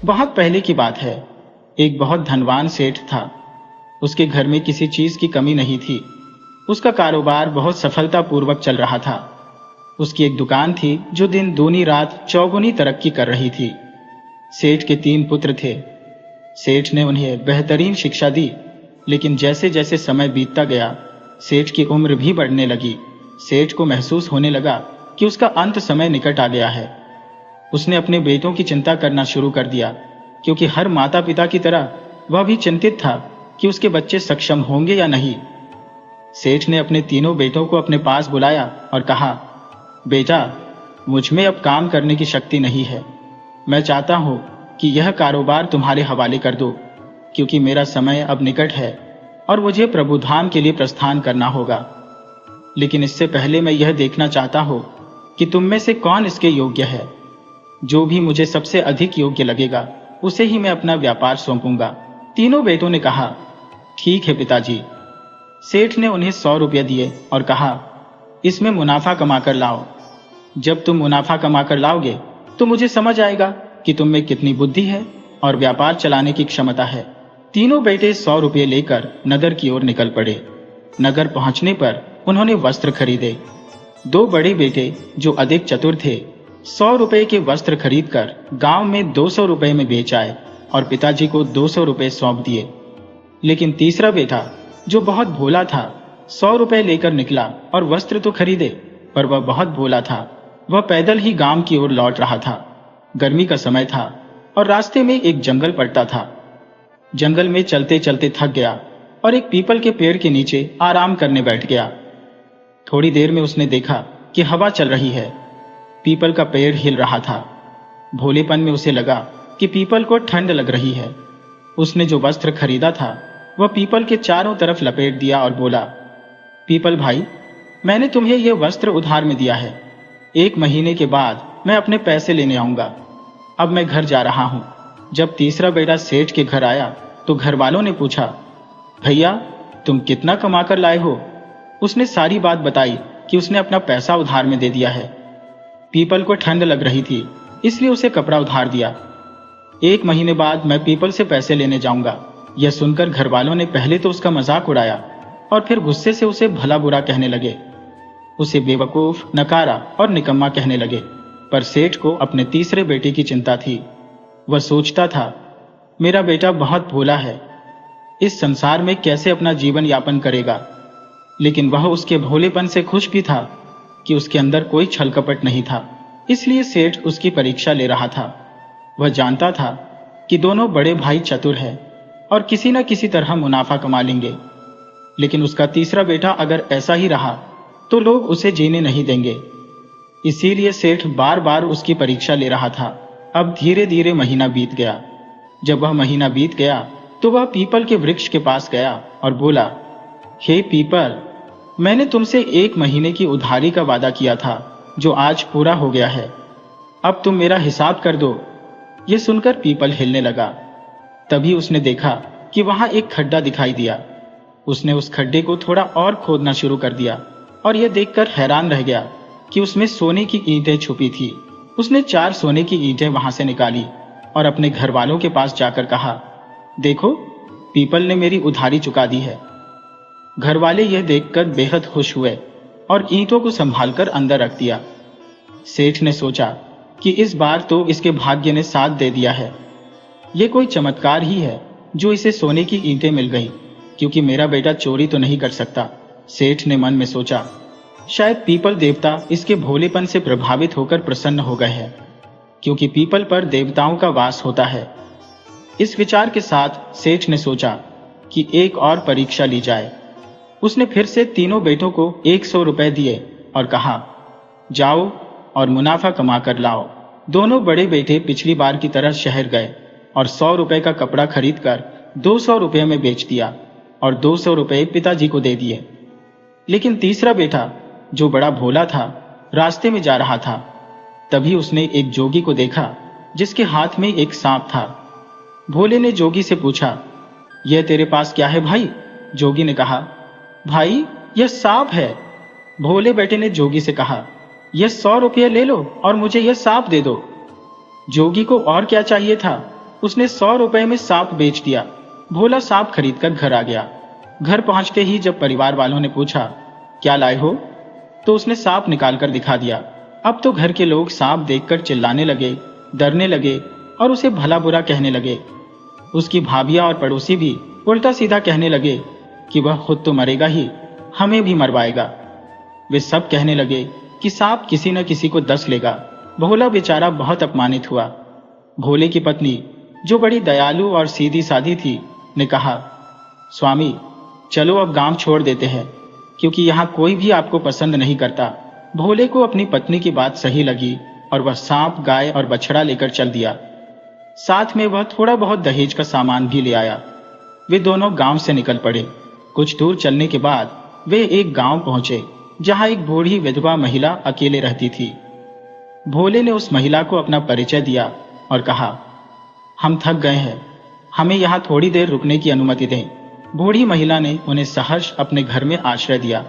बहुत पहले की बात है। एक बहुत धनवान सेठ था। उसके घर में किसी चीज की कमी नहीं थी। उसका कारोबार बहुत सफलतापूर्वक चल रहा था। उसकी एक दुकान थी जो दिन दूनी रात चौगुनी तरक्की कर रही थी। सेठ के 3 पुत्र थे। सेठ ने उन्हें बेहतरीन शिक्षा दी, लेकिन जैसे जैसे समय बीतता गया, सेठ की उम्र भी बढ़ने लगी। सेठ को महसूस होने लगा कि उसका अंत समय निकट आ गया है। उसने अपने बेटों की चिंता करना शुरू कर दिया, क्योंकि हर माता पिता की तरह वह भी चिंतित था कि उसके बच्चे सक्षम होंगे या नहीं। सेठ ने अपने तीनों बेटों को अपने पास बुलाया और कहा, बेटा, मुझ में अब काम करने की शक्ति नहीं है। मैं चाहता हूं कि यह कारोबार तुम्हारे हवाले कर दो, क्योंकि मेरा समय अब निकट है और मुझे प्रभुधाम के लिए प्रस्थान करना होगा। लेकिन इससे पहले मैं यह देखना चाहता हूं कि तुम में से कौन इसके योग्य है। जो भी मुझे सबसे अधिक योग्य लगेगा, उसे ही मैं अपना व्यापार सौंपूंगा। तीनों बेटों ने कहा, ठीक है पिताजी। सेठ ने उन्हें 100 रुपये दिए और कहा, इसमें मुनाफा कमाकर लाओ। जब तुम मुनाफा कमाकर लाओगे तो मुझे समझ आएगा कि तुम में कितनी बुद्धि है और व्यापार चलाने की क्षमता है। तीनों बेटे 100 रुपये लेकर नगर की ओर निकल पड़े। नगर पहुंचने पर उन्होंने वस्त्र खरीदे। 2 बड़े बेटे, जो अधिक चतुर थे, 100 रुपये के वस्त्र खरीदकर गांव में 200 रुपये में बेच आए और पिताजी को 200 रुपये सौंप दिए। लेकिन तीसरा बेटा, जो बहुत भोला था, 100 रुपये लेकर निकला और वस्त्र तो खरीदे, पर वह बहुत भोला था। वह पैदल ही गांव की ओर लौट रहा था। गर्मी का समय था और रास्ते में एक जंगल पड़ता था। जंगल में चलते चलते थक गया और एक पीपल के पेड़ के नीचे आराम करने बैठ गया। थोड़ी देर में उसने देखा कि हवा चल रही है। पीपल का पेड़ हिल रहा था। भोलेपन में उसे लगा कि पीपल को ठंड लग रही है। उसने जो वस्त्र खरीदा था वह पीपल के चारों तरफ लपेट दिया और बोला, पीपल भाई, मैंने तुम्हें यह वस्त्र उधार में दिया है। 1 महीने के बाद मैं अपने पैसे लेने आऊंगा। अब मैं घर जा रहा हूं। जब तीसरा बेटा सेठ के घर आया तो घर वालों ने पूछा, भैया, तुम कितना कमा कर लाए हो? उसने सारी बात बताई कि उसने अपना पैसा उधार में दे दिया है। पीपल को ठंड लग रही थी, इसलिए उसे कपड़ा उधार दिया। 1 महीने बाद मैं पीपल से पैसे लेने जाऊंगा। यह सुनकर घर वालों ने पहले तो उसका मजाक उड़ाया और फिर गुस्से से उसे भला बुरा कहने लगे। उसे बेवकूफ, नकारा और निकम्मा कहने लगे। पर सेठ को अपने तीसरे बेटे की चिंता थी। वह सोचता था, मेरा बेटा बहुत भोला है, इस संसार में कैसे अपना जीवन यापन करेगा। लेकिन वह उसके भोलेपन से खुश भी था कि उसके अंदर कोई छल कपट नहीं था। इसलिए सेठ उसकी परीक्षा ले रहा था। वह जानता था कि दोनों बड़े भाई चतुर हैं और किसी न किसी तरह मुनाफा कमा लेंगे। लेकिन उसका तीसरा बेटा अगर ऐसा ही रहा तो लोग उसे जीने नहीं देंगे। इसीलिए सेठ बार बार उसकी परीक्षा ले रहा था। अब धीरे धीरे महीना बीत गया। जब वह महीना बीत गया तो वह पीपल के वृक्ष के पास गया और बोला, हे पीपल, मैंने तुमसे 1 महीने की उधारी का वादा किया था, जो आज पूरा हो गया है। अब तुम मेरा हिसाब कर दो। यह सुनकर पीपल हिलने लगा। तभी उसने देखा कि वहां एक खड्डा दिखाई दिया। उसने उस खड्डे को थोड़ा और खोदना शुरू कर दिया और यह देखकर हैरान रह गया कि उसमें सोने की ईंटें छुपी थी। उसने 4 सोने की ईंटें वहां से निकाली और अपने घर वालों के पास जाकर कहा, देखो, पीपल ने मेरी उधारी चुका दी है। घर वाले यह देखकर बेहद खुश हुए और ईंटों को संभालकर अंदर रख दिया। सेठ ने सोचा कि इस बार तो इसके भाग्य ने साथ दे दिया है। यह कोई चमत्कार ही है जो इसे सोने की ईंटें मिल गई, क्योंकि मेरा बेटा चोरी तो नहीं कर सकता। सेठ ने मन में सोचा, शायद पीपल देवता इसके भोलेपन से प्रभावित होकर प्रसन्न हो गए हैं, क्योंकि पीपल पर देवताओं का वास होता है। इस विचार के साथ सेठ ने सोचा कि एक और परीक्षा ली जाए। उसने फिर से तीनों बेटों को 100 रुपए दिए और कहा, जाओ और मुनाफा कमा कर लाओ। दोनों बड़े बेटे पिछली बार की तरह शहर गए और 100 रुपए का कपड़ा खरीदकर 200 रुपये में बेच दिया और 200 रुपये पिताजी को दे दिए। लेकिन तीसरा बेटा, जो बड़ा भोला था, रास्ते में जा रहा था। तभी उसने एक जोगी को देखा जिसके हाथ में एक सांप था। भोले ने जोगी से पूछा, यह तेरे पास क्या है भाई? जोगी ने कहा, भाई, यह सांप है। भोले बेटे ने जोगी से कहा, यह 100 रुपये ले लो और मुझे यह सांप दे दो। जोगी को और क्या चाहिए था? उसने 100 रुपए में सांप बेच दिया। भोला सांप खरीदकर घर आ गया। घर पहुंचते ही जब परिवार वालों ने पूछा, क्या लाए हो, तो उसने सांप निकाल कर दिखा दिया। अब तो घर के लोग सांप देखकर चिल्लाने लगे, डरने लगे और उसे भला बुरा कहने लगे। उसकी भाभियां और पड़ोसी भी उल्टा सीधा कहने लगे कि वह खुद तो मरेगा ही, हमें भी मरवाएगा। वे सब कहने लगे कि सांप किसी न किसी को डस लेगा। भोला बेचारा बहुत अपमानित हुआ। भोले की पत्नी, जो बड़ी दयालु और सीधी सादी थी, ने कहा, स्वामी चलो अब गांव छोड़ देते हैं, क्योंकि यहाँ कोई भी आपको पसंद नहीं करता। भोले को अपनी पत्नी की बात सही लगी और वह सांप, गाय और बछड़ा लेकर चल दिया। साथ में वह थोड़ा बहुत दहेज का सामान भी ले आया। वे दोनों गांव से निकल पड़े। कुछ दूर चलने के बाद वे एक गांव पहुंचे, जहां एक बूढ़ी विधवा महिला अकेले रहती थी। भोले ने उस महिला को अपना परिचय दिया और कहा, हम थक गए हैं, हमें यहाँ थोड़ी देर रुकने की अनुमति दें। बूढ़ी महिला ने उन्हें सहर्ष अपने घर में आश्रय दिया।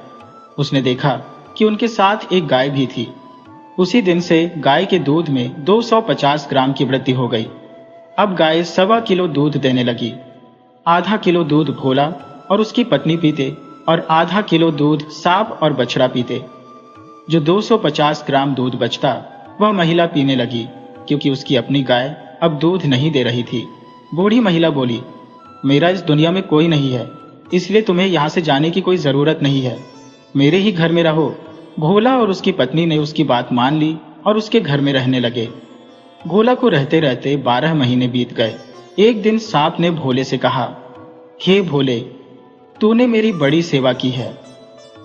उसने देखा कि उनके साथ एक गाय भी थी। उसी दिन से गाय के दूध में 250 ग्राम की वृद्धि हो गई। अब गाय 1.25 किलो दूध देने लगी। आधा किलो दूध भोला और उसकी पत्नी पीते और आधा किलो दूध सांप और बछड़ा पीते। जो 250 ग्राम दूध बचता वह महिला पीने लगी, क्योंकि उसकी अपनी गाय अब दूध नहीं दे रही थी। बूढ़ी महिला बोली, मेरा इस दुनिया में कोई नहीं है, इसलिए तुम्हें यहाँ से जाने की कोई जरूरत नहीं है, मेरे ही घर में रहो। भोला और उसकी पत्नी ने उसकी बात मान ली और उसके घर में रहने लगे। भोला को रहते रहते 12 महीने बीत गए। एक दिन सांप ने भोले से कहा, हे भोले, तूने मेरी बड़ी सेवा की है।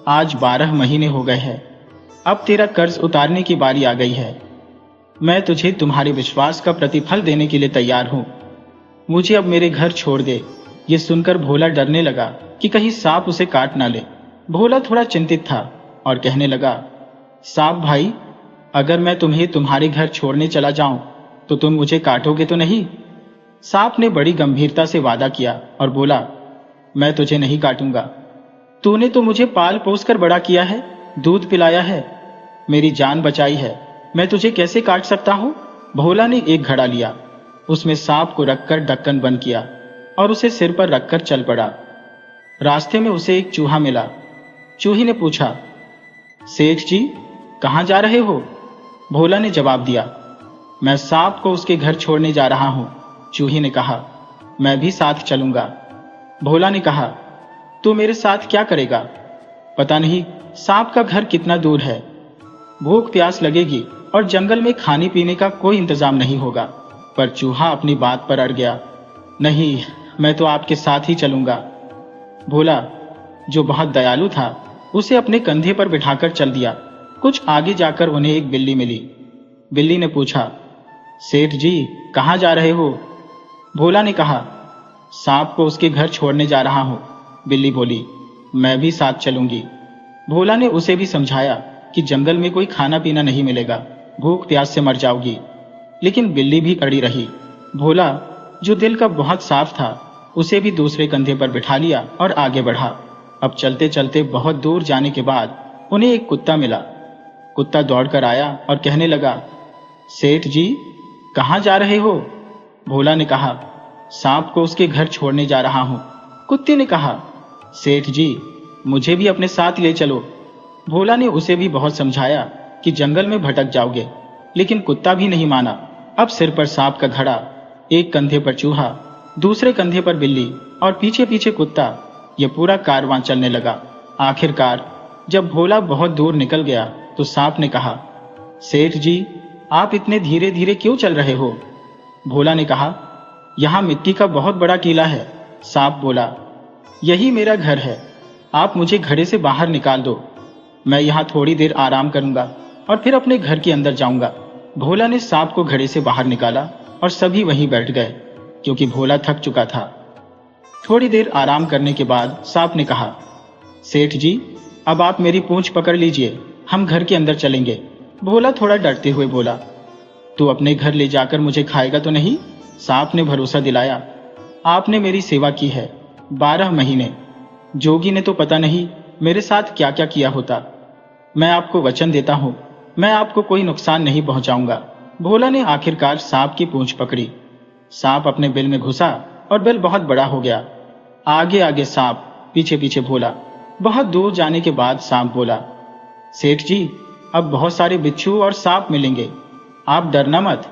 आज 12 महीने हो गए हैं, अब तेरा कर्ज उतारने की बारी आ गई है। मैं तुझे तुम्हारे विश्वास का प्रतिफल देने के लिए तैयार हूं। मुझे अब मेरे घर छोड़ दे। ये सुनकर भोला डरने लगा कि कहीं सांप उसे काट ना ले। भोला थोड़ा चिंतित था और कहने लगा, सांप भाई, अगर मैं तुम्हें तुम्हारे घर छोड़ने चला जाऊं तो तुम मुझे काटोगे तो नहीं? सांप ने बड़ी गंभीरता से वादा किया और बोला, मैं तुझे नहीं काटूंगा। तूने तो मुझे पाल पोस कर बड़ा किया है, दूध पिलाया है, मेरी जान बचाई है, मैं तुझे कैसे काट सकता हूं? भोला ने एक घड़ा लिया, उसमें सांप को रखकर ढक्कन बंद किया और उसे सिर पर रखकर चल पड़ा। रास्ते में उसे एक चूहा मिला। चूही ने पूछा, सेठ जी, कहां जा रहे हो? भोला ने जवाब दिया, मैं सांप को उसके घर छोड़ने जा रहा हूं। चूही ने कहा, मैं भी साथ चलूंगा। भोला ने कहा, तू मेरे साथ क्या करेगा? पता नहीं सांप का घर कितना दूर है, भूख प्यास लगेगी और जंगल में खाने पीने का कोई इंतजाम नहीं होगा। पर चूहा अपनी बात पर अड़ गया, नहीं, मैं तो आपके साथ ही चलूंगा। भोला, जो बहुत दयालु था, उसे अपने कंधे पर बिठाकर चल दिया। कुछ आगे जाकर उन्हें एक बिल्ली मिली। बिल्ली ने पूछा, सेठ जी, कहां जा रहे हो? भोला ने कहा, सांप को उसके घर छोड़ने जा रहा हूं। बिल्ली बोली, मैं भी साथ चलूंगी। भोला ने उसे भी समझाया कि जंगल में कोई खाना पीना नहीं मिलेगा, भूख प्यास से मर जाओगी। लेकिन बिल्ली भी अड़ी रही। भोला, जो दिल का बहुत साफ था, उसे भी दूसरे कंधे पर बिठा लिया और आगे बढ़ा। अब चलते चलते बहुत दूर जाने के बाद उन्हें एक कुत्ता मिला। कुत्ता दौड़कर आया और कहने लगा, सेठ जी, कहां जा रहे हो? भोला ने कहा, सांप को उसके घर छोड़ने जा रहा हूं। कुत्ते ने कहा, सेठ जी, मुझे भी अपने साथ ले चलो। भोला ने उसे भी बहुत समझाया कि जंगल में भटक जाओगे, लेकिन कुत्ता भी नहीं माना। अब सिर पर सांप का घड़ा, एक कंधे पर चूहा, दूसरे कंधे पर बिल्ली और पीछे पीछे कुत्ता, यह पूरा कारवां चलने लगा। आखिरकार जब भोला बहुत दूर निकल गया तो सांप ने कहा, सेठ जी, आप इतने धीरे धीरे क्यों चल रहे हो? भोला ने कहा, यहाँ मिट्टी का बहुत बड़ा कीला है। सांप बोला, यही मेरा घर है, आप मुझे घड़े से बाहर निकाल दो, मैं यहाँ थोड़ी देर आराम करूंगा और फिर अपने घर के अंदर जाऊंगा। भोला ने सांप को घड़े से बाहर निकाला और सभी वहीं बैठ गए, क्योंकि भोला थक चुका था। थोड़ी देर आराम करने के बाद सांप ने कहा, सेठ जी, अब आप मेरी पूंछ पकड़ लीजिए, हम घर के अंदर चलेंगे। भोला थोड़ा डरते हुए बोला, तू अपने घर ले जाकर मुझे खाएगा तो नहीं? सांप ने भरोसा दिलाया, आपने मेरी सेवा की है 12 महीने, जोगी ने तो पता नहीं मेरे साथ क्या क्या किया होता। मैं आपको वचन देता हूं, मैं आपको कोई नुकसान नहीं पहुंचाऊंगा। भोला ने आखिरकार सांप की पूंछ पकड़ी। सांप अपने बिल में घुसा और बिल बहुत बड़ा हो गया। आगे आगे सांप, पीछे पीछे भोला। बहुत दूर जाने के बाद सांप बोला, सेठ जी, अब बहुत सारे बिच्छू और सांप मिलेंगे, आप डरना मत।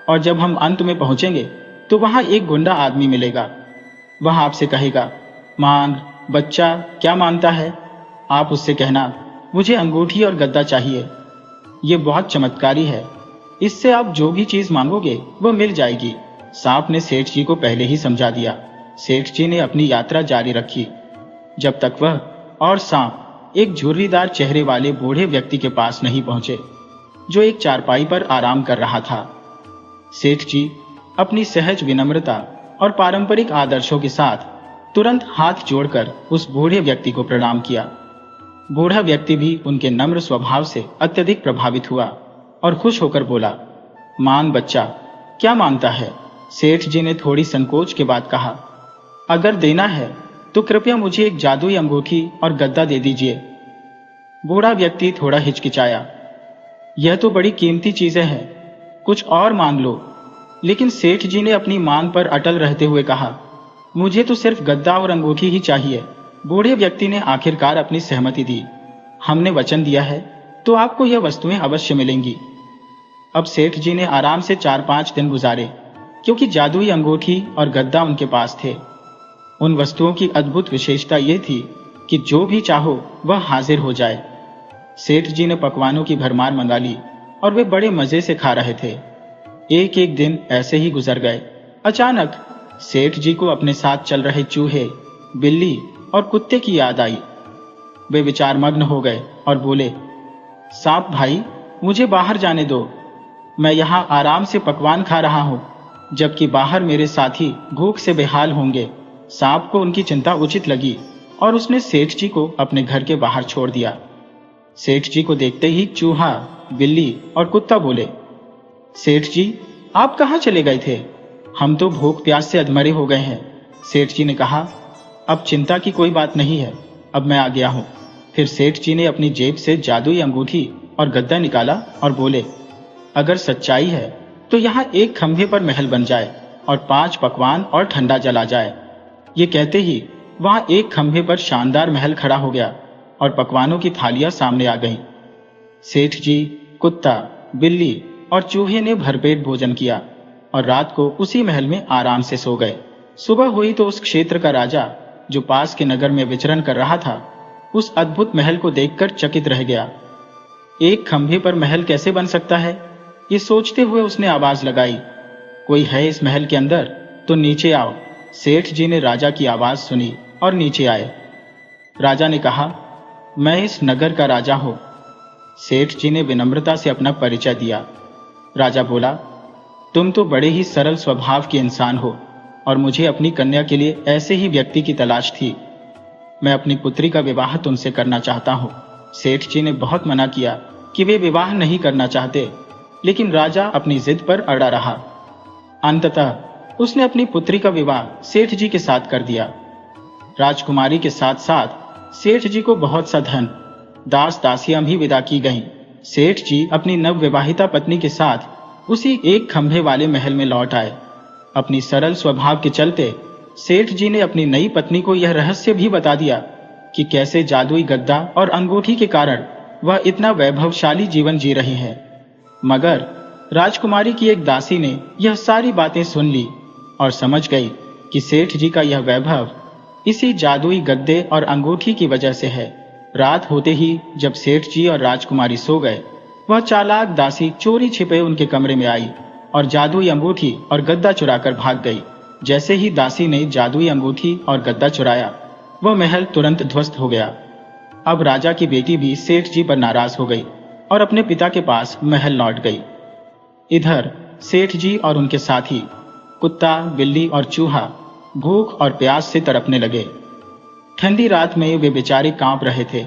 और जब हम अंत में पहुंचेंगे तो वहां एक गुंडा आदमी मिलेगा। वह आपसे कहेगा, मांग बच्चा क्या मांगता है? आप उससे कहना, मुझे अंगूठी और गद्दा चाहिए। ये बहुत चमत्कारी है, इससे आप जो भी चीज मांगोगे वह मिल जाएगी। सांप ने सेठ जी को पहले ही समझा दिया। सेठ जी ने अपनी यात्रा जारी रखी जब तक वह और सांप एक झुर्रीदार चेहरे वाले बूढ़े व्यक्ति के पास नहीं पहुंचे, जो एक चारपाई पर आराम कर रहा था। सेठ जी अपनी सहज विनम्रता और पारंपरिक आदर्शों के साथ तुरंत हाथ जोड़कर उस बूढ़े व्यक्ति को प्रणाम किया। बूढ़ा व्यक्ति भी उनके नम्र स्वभाव से अत्यधिक प्रभावित हुआ और खुश होकर बोला, मांग बच्चा क्या मांगता है? सेठ जी ने थोड़ी संकोच के बाद कहा, अगर देना है तो कृपया मुझे एक जादुई अंगूठी और गद्दा दे दीजिए। बूढ़ा व्यक्ति थोड़ा हिचकिचाया, यह तो बड़ी कीमती चीजें हैं, कुछ और मांग लो। लेकिन सेठ जी ने अपनी मांग पर अटल रहते हुए कहा, मुझे तो सिर्फ गद्दा और अंगूठी ही चाहिए। बूढ़े व्यक्ति ने आखिरकार अपनी सहमति दी। हमने वचन दिया है तो आपको यह वस्तुएं अवश्य मिलेंगी। अब सेठ जी ने आराम से 4-5 दिन गुजारे, क्योंकि जादुई अंगूठी और गद्दा उनके पास थे। उन वस्तुओं की अद्भुत विशेषता यह थी कि जो भी चाहो वह हाजिर हो जाए। सेठ जी ने पकवानों की भरमार मंगा ली और वे बड़े मजे से खा रहे थे। एक एक दिन ऐसे ही गुजर गए। अचानक सेठ जी को अपने साथ चल रहे चूहे, बिल्ली और कुत्ते की याद आई। वे विचारमग्न हो गए और बोले, सांप भाई, मुझे बाहर जाने दो। मैं यहाँ आराम से पकवान खा रहा हूँ, जबकि बाहर मेरे साथी भूख से बेहाल होंगे। सांप को उनकी चिंता उचित लगी और उसने सेठ जी को अपने घर के बाहर छोड़ दिया। सेठ जी को देखते ही चूहा, बिल्ली और कुत्ता बोले, सेठ जी, आप कहाँ चले गए थे? हम तो भूख प्यास से अधमरे हो गए हैं। सेठ जी ने कहा, अब चिंता की कोई बात नहीं है, अब मैं आ गया हूँ। फिर सेठ जी ने अपनी जेब से जादुई अंगूठी और गद्दा निकाला और बोले, अगर सच्चाई है तो यहाँ एक खंभे पर महल बन जाए और 5 पकवान और ठंडा जला जाए। ये कहते ही वहां एक खंभे पर शानदार महल खड़ा हो गया और पकवानों की थालियां सामने आ गईं। सेठ जी, कुत्ता, बिल्ली और चूहे ने भरपेट भोजन किया और रात को उसी महल में आराम से सो गए। सुबह हुई तो उस क्षेत्र का राजा, जो पास के नगर में विचरण कर रहा था, उस अद्भुत महल को देखकर चकित रह गया। एक खंभे पर महल कैसे बन सकता है? ये सोचते हुए उसने आवाज लगाई, कोई है इस महल के अंदर? तो नीचे आओ। सेठ जी ने राजा की आवाज सुनी और नीचे आए। राजा ने कहा, मैं इस नगर का राजा हूं। सेठ जी ने विनम्रता से अपना परिचय दिया। राजा बोला, तुम तो बड़े ही सरल स्वभाव के इंसान हो और मुझे अपनी कन्या के लिए ऐसे ही व्यक्ति की तलाश थी। मैं अपनी पुत्री का विवाह तुमसे करना चाहता हूँ। सेठ जी ने बहुत मना किया कि वे विवाह नहीं करना चाहते, लेकिन राजा अपनी जिद पर अड़ा रहा। अंततः उसने अपनी पुत्री का विवाह सेठ जी के साथ कर दिया। राजकुमारी के साथ साथ सेठ जी को बहुत सा धन, दास दासियां भी विदा की गईं। सेठ जी अपनी नवविवाहिता पत्नी के साथ उसी एक खंभे वाले महल में लौट आए। अपनी सरल स्वभाव के चलते सेठ जी ने अपनी नई पत्नी को यह रहस्य भी बता दिया कि कैसे जादुई गद्दा और अंगूठी के कारण वह इतना वैभवशाली जीवन जी रही है। मगर राजकुमारी की एक दासी ने यह सारी बातें सुन ली और समझ गई कि सेठ जी का यह वैभव इसी जादुई गद्दे और अंगूठी की वजह से है। रात होते ही जब सेठ जी और राजकुमारी सो गए, वह चालाक दासी चोरी छिपे उनके कमरे में आई और जादुई अंगूठी और गद्दा चुराकर भाग गई। जैसे ही दासी ने जादुई अंगूठी और गद्दा चुराया, वह महल तुरंत ध्वस्त हो गया। अब राजा की बेटी भी सेठ जी पर नाराज हो गई और अपने पिता के पास महल लौट गई। इधर सेठ जी और उनके साथी कुत्ता, बिल्ली और चूहा भूख और प्यास से तड़पने लगे। ठंडी रात में वे बेचारे कांप रहे थे,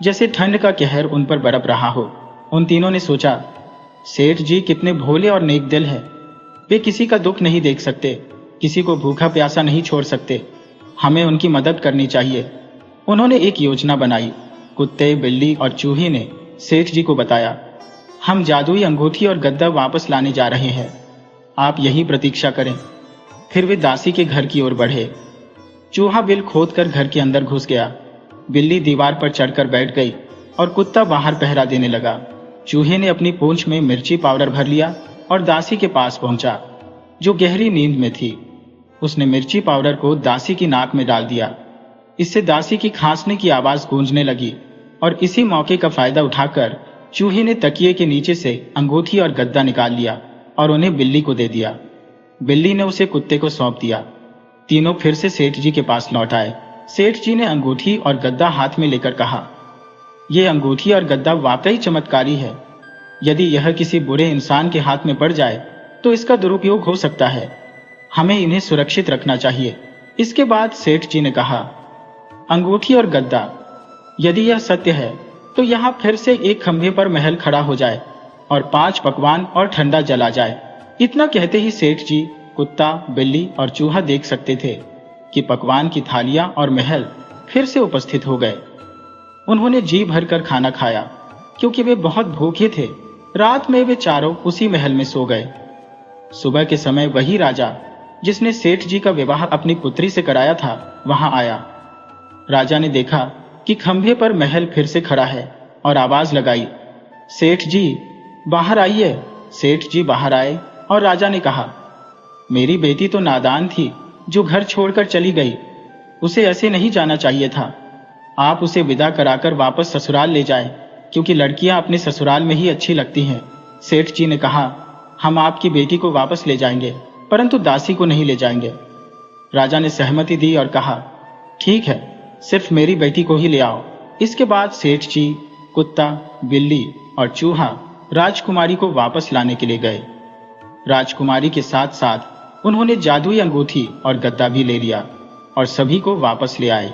जैसे ठंड का कहर उन पर बरप रहा हो। उन तीनों ने सोचा, सेठ जी कितने भोले और नेक दिल हैं। वे किसी का दुख नहीं देख सकते, किसी को भूखा प्यासा नहीं छोड़ सकते। हमें उनकी मदद करनी चाहिए। उन्होंने एक योजना बनाई। कुत्ते, बिल्ली और चूहे ने सेठ जी को बताया, हम जादुई अंगूठी और गद्दा वापस लाने जा रहे हैं। आप यही प्रतीक्षा करें, फिर वे दासी के घर की ओर बढ़े। चूहा बिल खोदकर घर के अंदर घुस गया। बिल्ली दीवार पर चढ़कर बैठ गई और कुत्ता बाहर पहरा देने लगा। चूहे ने अपनी पूंछ में मिर्ची पाउडर भर लिया और दासी के पास पहुंचा, जो गहरी नींद में थी। उसने मिर्ची पाउडर को दासी की नाक में डाल दिया। इससे दासी की खांसने की आवाज गूंजने लगी और इसी मौके का फायदा उठाकर चूहे ने तकिए के नीचे से अंगूठी और गद्दा निकाल लिया और उन्हें बिल्ली को दे दिया। बिल्ली ने उसे कुत्ते को सौंप दिया। तीनों फिर से सेठ जी के पास लौट आए। सेठ जी ने अंगूठी और गद्दा हाथ में लेकर कहा, ये अंगूठी और गद्दा वाकई चमत्कारी है। यदि यह किसी बुरे इंसान के हाथ में पड़ जाए तो इसका दुरुपयोग हो सकता है। हमें इन्हें सुरक्षित रखना चाहिए। इसके बाद सेठ जी ने कहा, अंगूठी और गद्दा, यदि यह सत्य है तो यहाँ फिर से एक खंभे पर महल खड़ा हो जाए और 5 पकवान और ठंडा जला जाए। इतना कहते ही सेठ जी, कुत्ता, बिल्ली और चूहा देख सकते थे कि पकवान की थालियां और महल फिर से उपस्थित हो गए। उन्होंने जी भरकर खाना खाया क्योंकि वे बहुत भूखे थे। रात में वे चारों उसी महल में सो गए। सुबह के समय वही राजा जिसने सेठ जी का विवाह अपनी पुत्री से कराया था वहां आया। राजा ने देखा कि खंभे पर महल फिर से खड़ा है और आवाज लगाई, सेठ जी बाहर आइए। सेठ जी बाहर आए और राजा ने कहा, मेरी बेटी तो नादान थी जो घर छोड़कर चली गई। उसे ऐसे नहीं जाना चाहिए था। आप उसे विदा कराकर वापस ससुराल ले जाएं, क्योंकि लड़कियां अपने ससुराल में ही अच्छी लगती हैं। सेठ जी ने कहा, हम आपकी बेटी को वापस ले जाएंगे, परंतु दासी को नहीं ले जाएंगे। राजा ने सहमति दी और कहा, ठीक है, सिर्फ मेरी बेटी को ही ले आओ। इसके बाद सेठ जी, कुत्ता, बिल्ली और चूहा राजकुमारी को वापस लाने के लिए गए। राजकुमारी के साथ साथ उन्होंने जादुई अंगूठी और गद्दा भी ले लिया और सभी को वापस ले आए।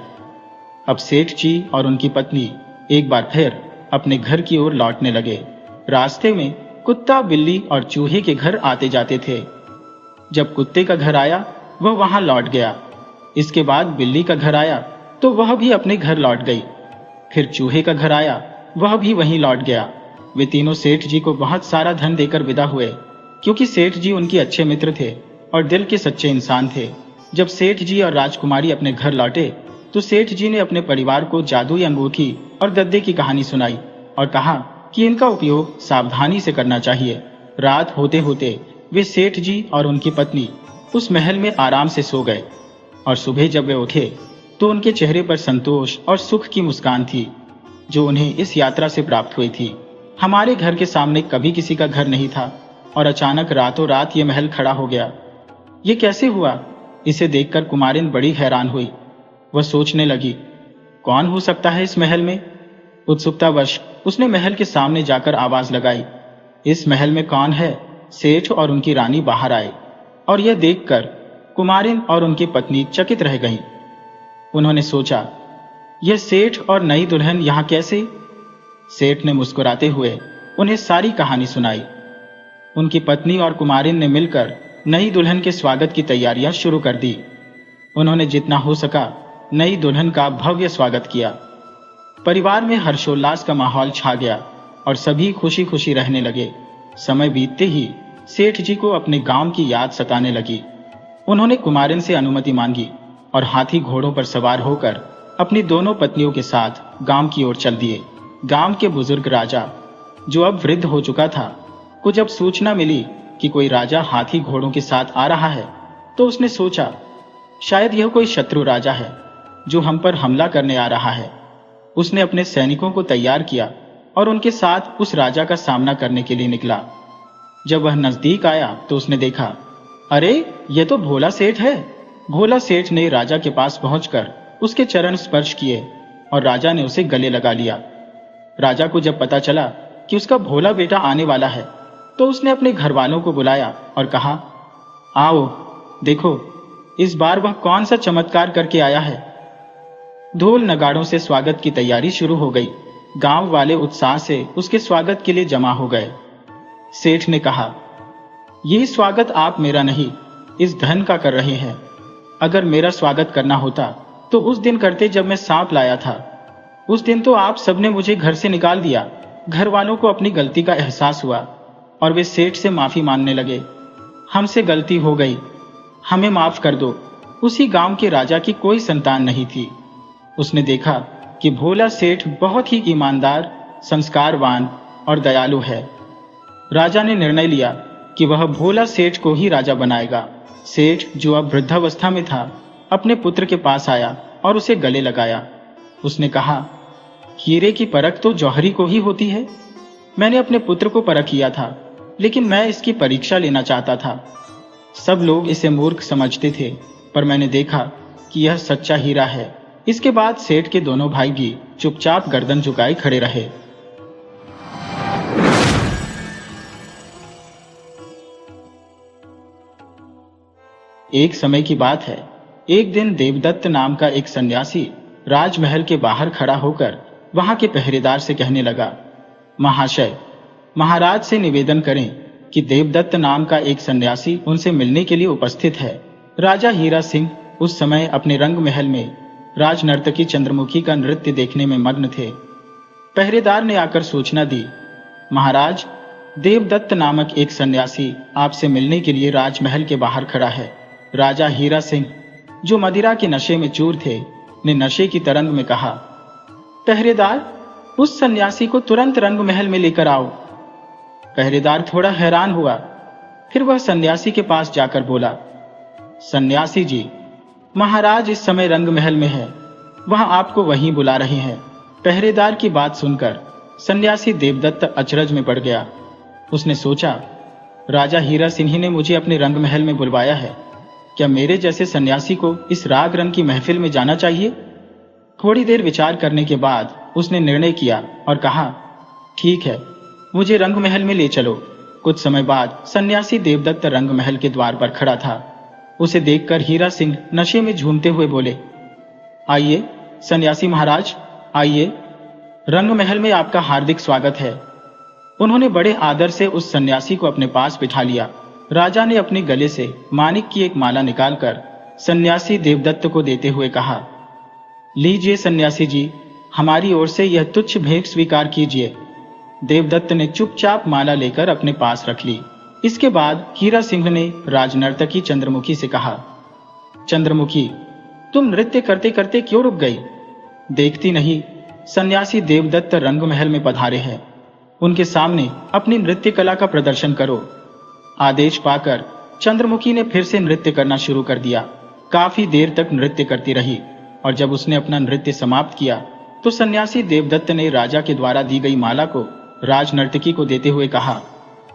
अब सेठ जी और उनकी पत्नी एक बार फिर अपने घर की ओर लौटने लगे। रास्ते में कुत्ता, बिल्ली और चूहे के घर आते जाते थे। जब कुत्ते का घर आया वह वहां लौट गया। इसके बाद बिल्ली का घर आया तो वह भी अपने घर लौट गई। फिर चूहे का घर आया, वह भी वहीं लौट गया। वे तीनों सेठ जी को बहुत सारा धन देकर विदा हुए, क्योंकि सेठ जी उनके अच्छे मित्र थे और दिल के सच्चे इंसान थे। जब सेठ जी और राजकुमारी अपने घर लौटे तो सेठ जी ने अपने परिवार को जादुई अंगूठी और गद्दे की कहानी सुनाई और कहा कि इनका उपयोग सावधानी से करना चाहिए। रात होते होते वे सेठ जी और उनकी पत्नी उस महल में आराम से सो गए और सुबह जब वे उठे तो उनके चेहरे पर संतोष और सुख की मुस्कान थी, जो उन्हें इस यात्रा से प्राप्त हुई थी। हमारे घर के सामने कभी किसी का घर नहीं था और अचानक रातों रात ये महल खड़ा हो गया। ये कैसे हुआ? इसे देखकर कुमारिन बड़ी हैरान हुई। वह सोचने लगी, कौन हो सकता है इस महल में? उत्सुकतावश उसने महल के सामने जाकर आवाज लगाई, इस महल में कौन है? सेठ और उनकी रानी बाहर आए और यह देखकर कुमारिन और उनकी पत्नी चकित रह गईं। उन्होंने सोचा, यह सेठ और नई दुल्हन यहां कैसे? सेठ ने मुस्कुराते हुए उन्हें सारी कहानी सुनाई। उनकी पत्नी और कुमारिन ने मिलकर नई दुल्हन के स्वागत की तैयारियां शुरू कर दी। उन्होंने जितना हो सका नई दुल्हन का भव्य स्वागत किया। परिवार में हर्षोल्लास का माहौल छा गया और सभी खुशी खुशी रहने लगे। समय बीतते ही सेठ जी को अपने गांव की याद सताने लगी। उन्होंने कुमारिन से अनुमति मांगी और हाथी घोड़ों पर सवार होकर अपनी दोनों पत्नियों के साथ गांव की ओर चल दिए। गांव के बुजुर्ग राजा, जो अब वृद्ध हो चुका था, को जब सूचना मिली कि कोई राजा हाथी घोड़ों के साथ आ रहा है तो उसने सोचा, शायद यह कोई शत्रु राजा है जो हम पर हमला करने आ रहा है। उसने अपने सैनिकों को तैयार किया और उनके साथ उस राजा का सामना करने के लिए निकला। जब वह नजदीक आया तो उसने देखा, अरे ये तो भोला सेठ है। भोला सेठ ने राजा के पास पहुंचकर उसके चरण स्पर्श किए और राजा ने उसे गले लगा लिया। राजा को जब पता चला कि उसका भोला बेटा आने वाला है तो उसने अपने घर वालों को बुलाया और कहा, आओ देखो इस बार वह कौन सा चमत्कार करके आया है। ढोल नगाड़ों से स्वागत की तैयारी शुरू हो गई। गांव वाले उत्साह से उसके स्वागत के लिए जमा हो गए। सेठ ने कहा, यह स्वागत आप मेरा नहीं, इस धन का कर रहे हैं। अगर मेरा स्वागत करना होता तो उस दिन करते जब मैं सांप लाया था। उस दिन तो आप सबने मुझे घर से निकाल दिया। घर वालों को अपनी गलती का एहसास हुआ और वे सेठ से माफी मांगने लगे। हमसे गलती हो गई। हमें माफ कर दो। उसी गांव के राजा की कोई संतान नहीं थी। उसने देखा कि भोला सेठ बहुत ही ईमानदार, संस्कारवान और दयालु है। राजा ने निर्णय लिया कि वह भोला सेठ को ही राजा बनाएगा। सेठ, जो अब वृद्धावस्था में था, अपने पुत्र के पास आया और उसे गले लगाया। उसने कहा, हीरे की परख तो जौहरी को ही होती है। मैंने अपने पुत्र को परख किया था, लेकिन मैं इसकी परीक्षा लेना चाहता था। सब लोग इसे मूर्ख समझते थे, पर मैंने देखा कि यह सच्चा हीरा है। इसके बाद सेठ के दोनों भाई भी चुपचाप गर्दन झुकाए खड़े रहे। एक समय की बात है। एक दिन देवदत्त नाम का एक सन्यासी राजमहल के बाहर खड़ा होकर वहां के पहरेदार से कहने लगा, महाशय, महाराज से निवेदन करें कि देवदत्त नाम का एक सन्यासी उनसे मिलने के लिए उपस्थित है। राजा हीरा सिंह उस समय अपने रंग महल में राजनर्तकी चंद्रमुखी का नृत्य देखने में मग्न थे। पहरेदार ने आकर सूचना दी, महाराज, देवदत्त नामक एक सन्यासी आपसे मिलने के लिए राजमहल के बाहर खड़ा है। राजा हीरा सिंह, जो मदिरा के नशे में चूर थे, ने नशे की तरंग में कहा, पहरेदार, उस सन्यासी को तुरंत रंग महल में लेकर आओ। पहरेदार थोड़ा हैरान हुआ। फिर वह सन्यासी के पास जाकर बोला, सन्यासी जी, महाराज इस समय रंग महल में है, वहां आपको वहीं बुला रहे हैं। पहरेदार की बात सुनकर सन्यासी देवदत्त अचरज में पड़ गया। उसने सोचा, राजा हीरा सिंह ने मुझे अपने रंग महल में बुलवाया है। क्या मेरे जैसे सन्यासी को इस राग रंग की महफिल में जाना चाहिए? थोड़ी देर विचार करने के बाद उसने निर्णय किया और कहा, ठीक है, मुझे रंग महल में ले चलो। कुछ समय बाद सन्यासी देवदत्त रंग महल के द्वार पर खड़ा था। उसे देखकर हीरा सिंह नशे में झूमते हुए बोले, आइए सन्यासी महाराज, आइए, रंग महल में आपका हार्दिक स्वागत है। उन्होंने बड़े आदर से उस सन्यासी को अपने पास बिठा लिया। राजा ने अपने गले से माणिक की एक माला निकालकर सन्यासी देवदत्त को देते हुए कहा, लीजिए सन्यासी जी, हमारी ओर से यह तुच्छ भेंट स्वीकार कीजिए। देवदत्त ने चुपचाप माला लेकर अपने पास रख ली। इसके बाद हीरा सिंह ने राजनर्तकी चंद्रमुखी से कहा, चंद्रमुखी, तुम नृत्य करते करते क्यों रुक गई? देखती नहीं, सन्यासी देवदत्त रंग महल में पधारे हैं। उनके सामने अपनी नृत्य कला का प्रदर्शन करो। आदेश पाकर चंद्रमुखी ने फिर से नृत्य करना शुरू कर दिया। काफी देर तक नृत्य करती रही और जब उसने अपना नृत्य समाप्त किया तो सन्यासी देवदत्त ने राजा के द्वारा दी गई माला को राजनर्तकी को देते हुए कहा,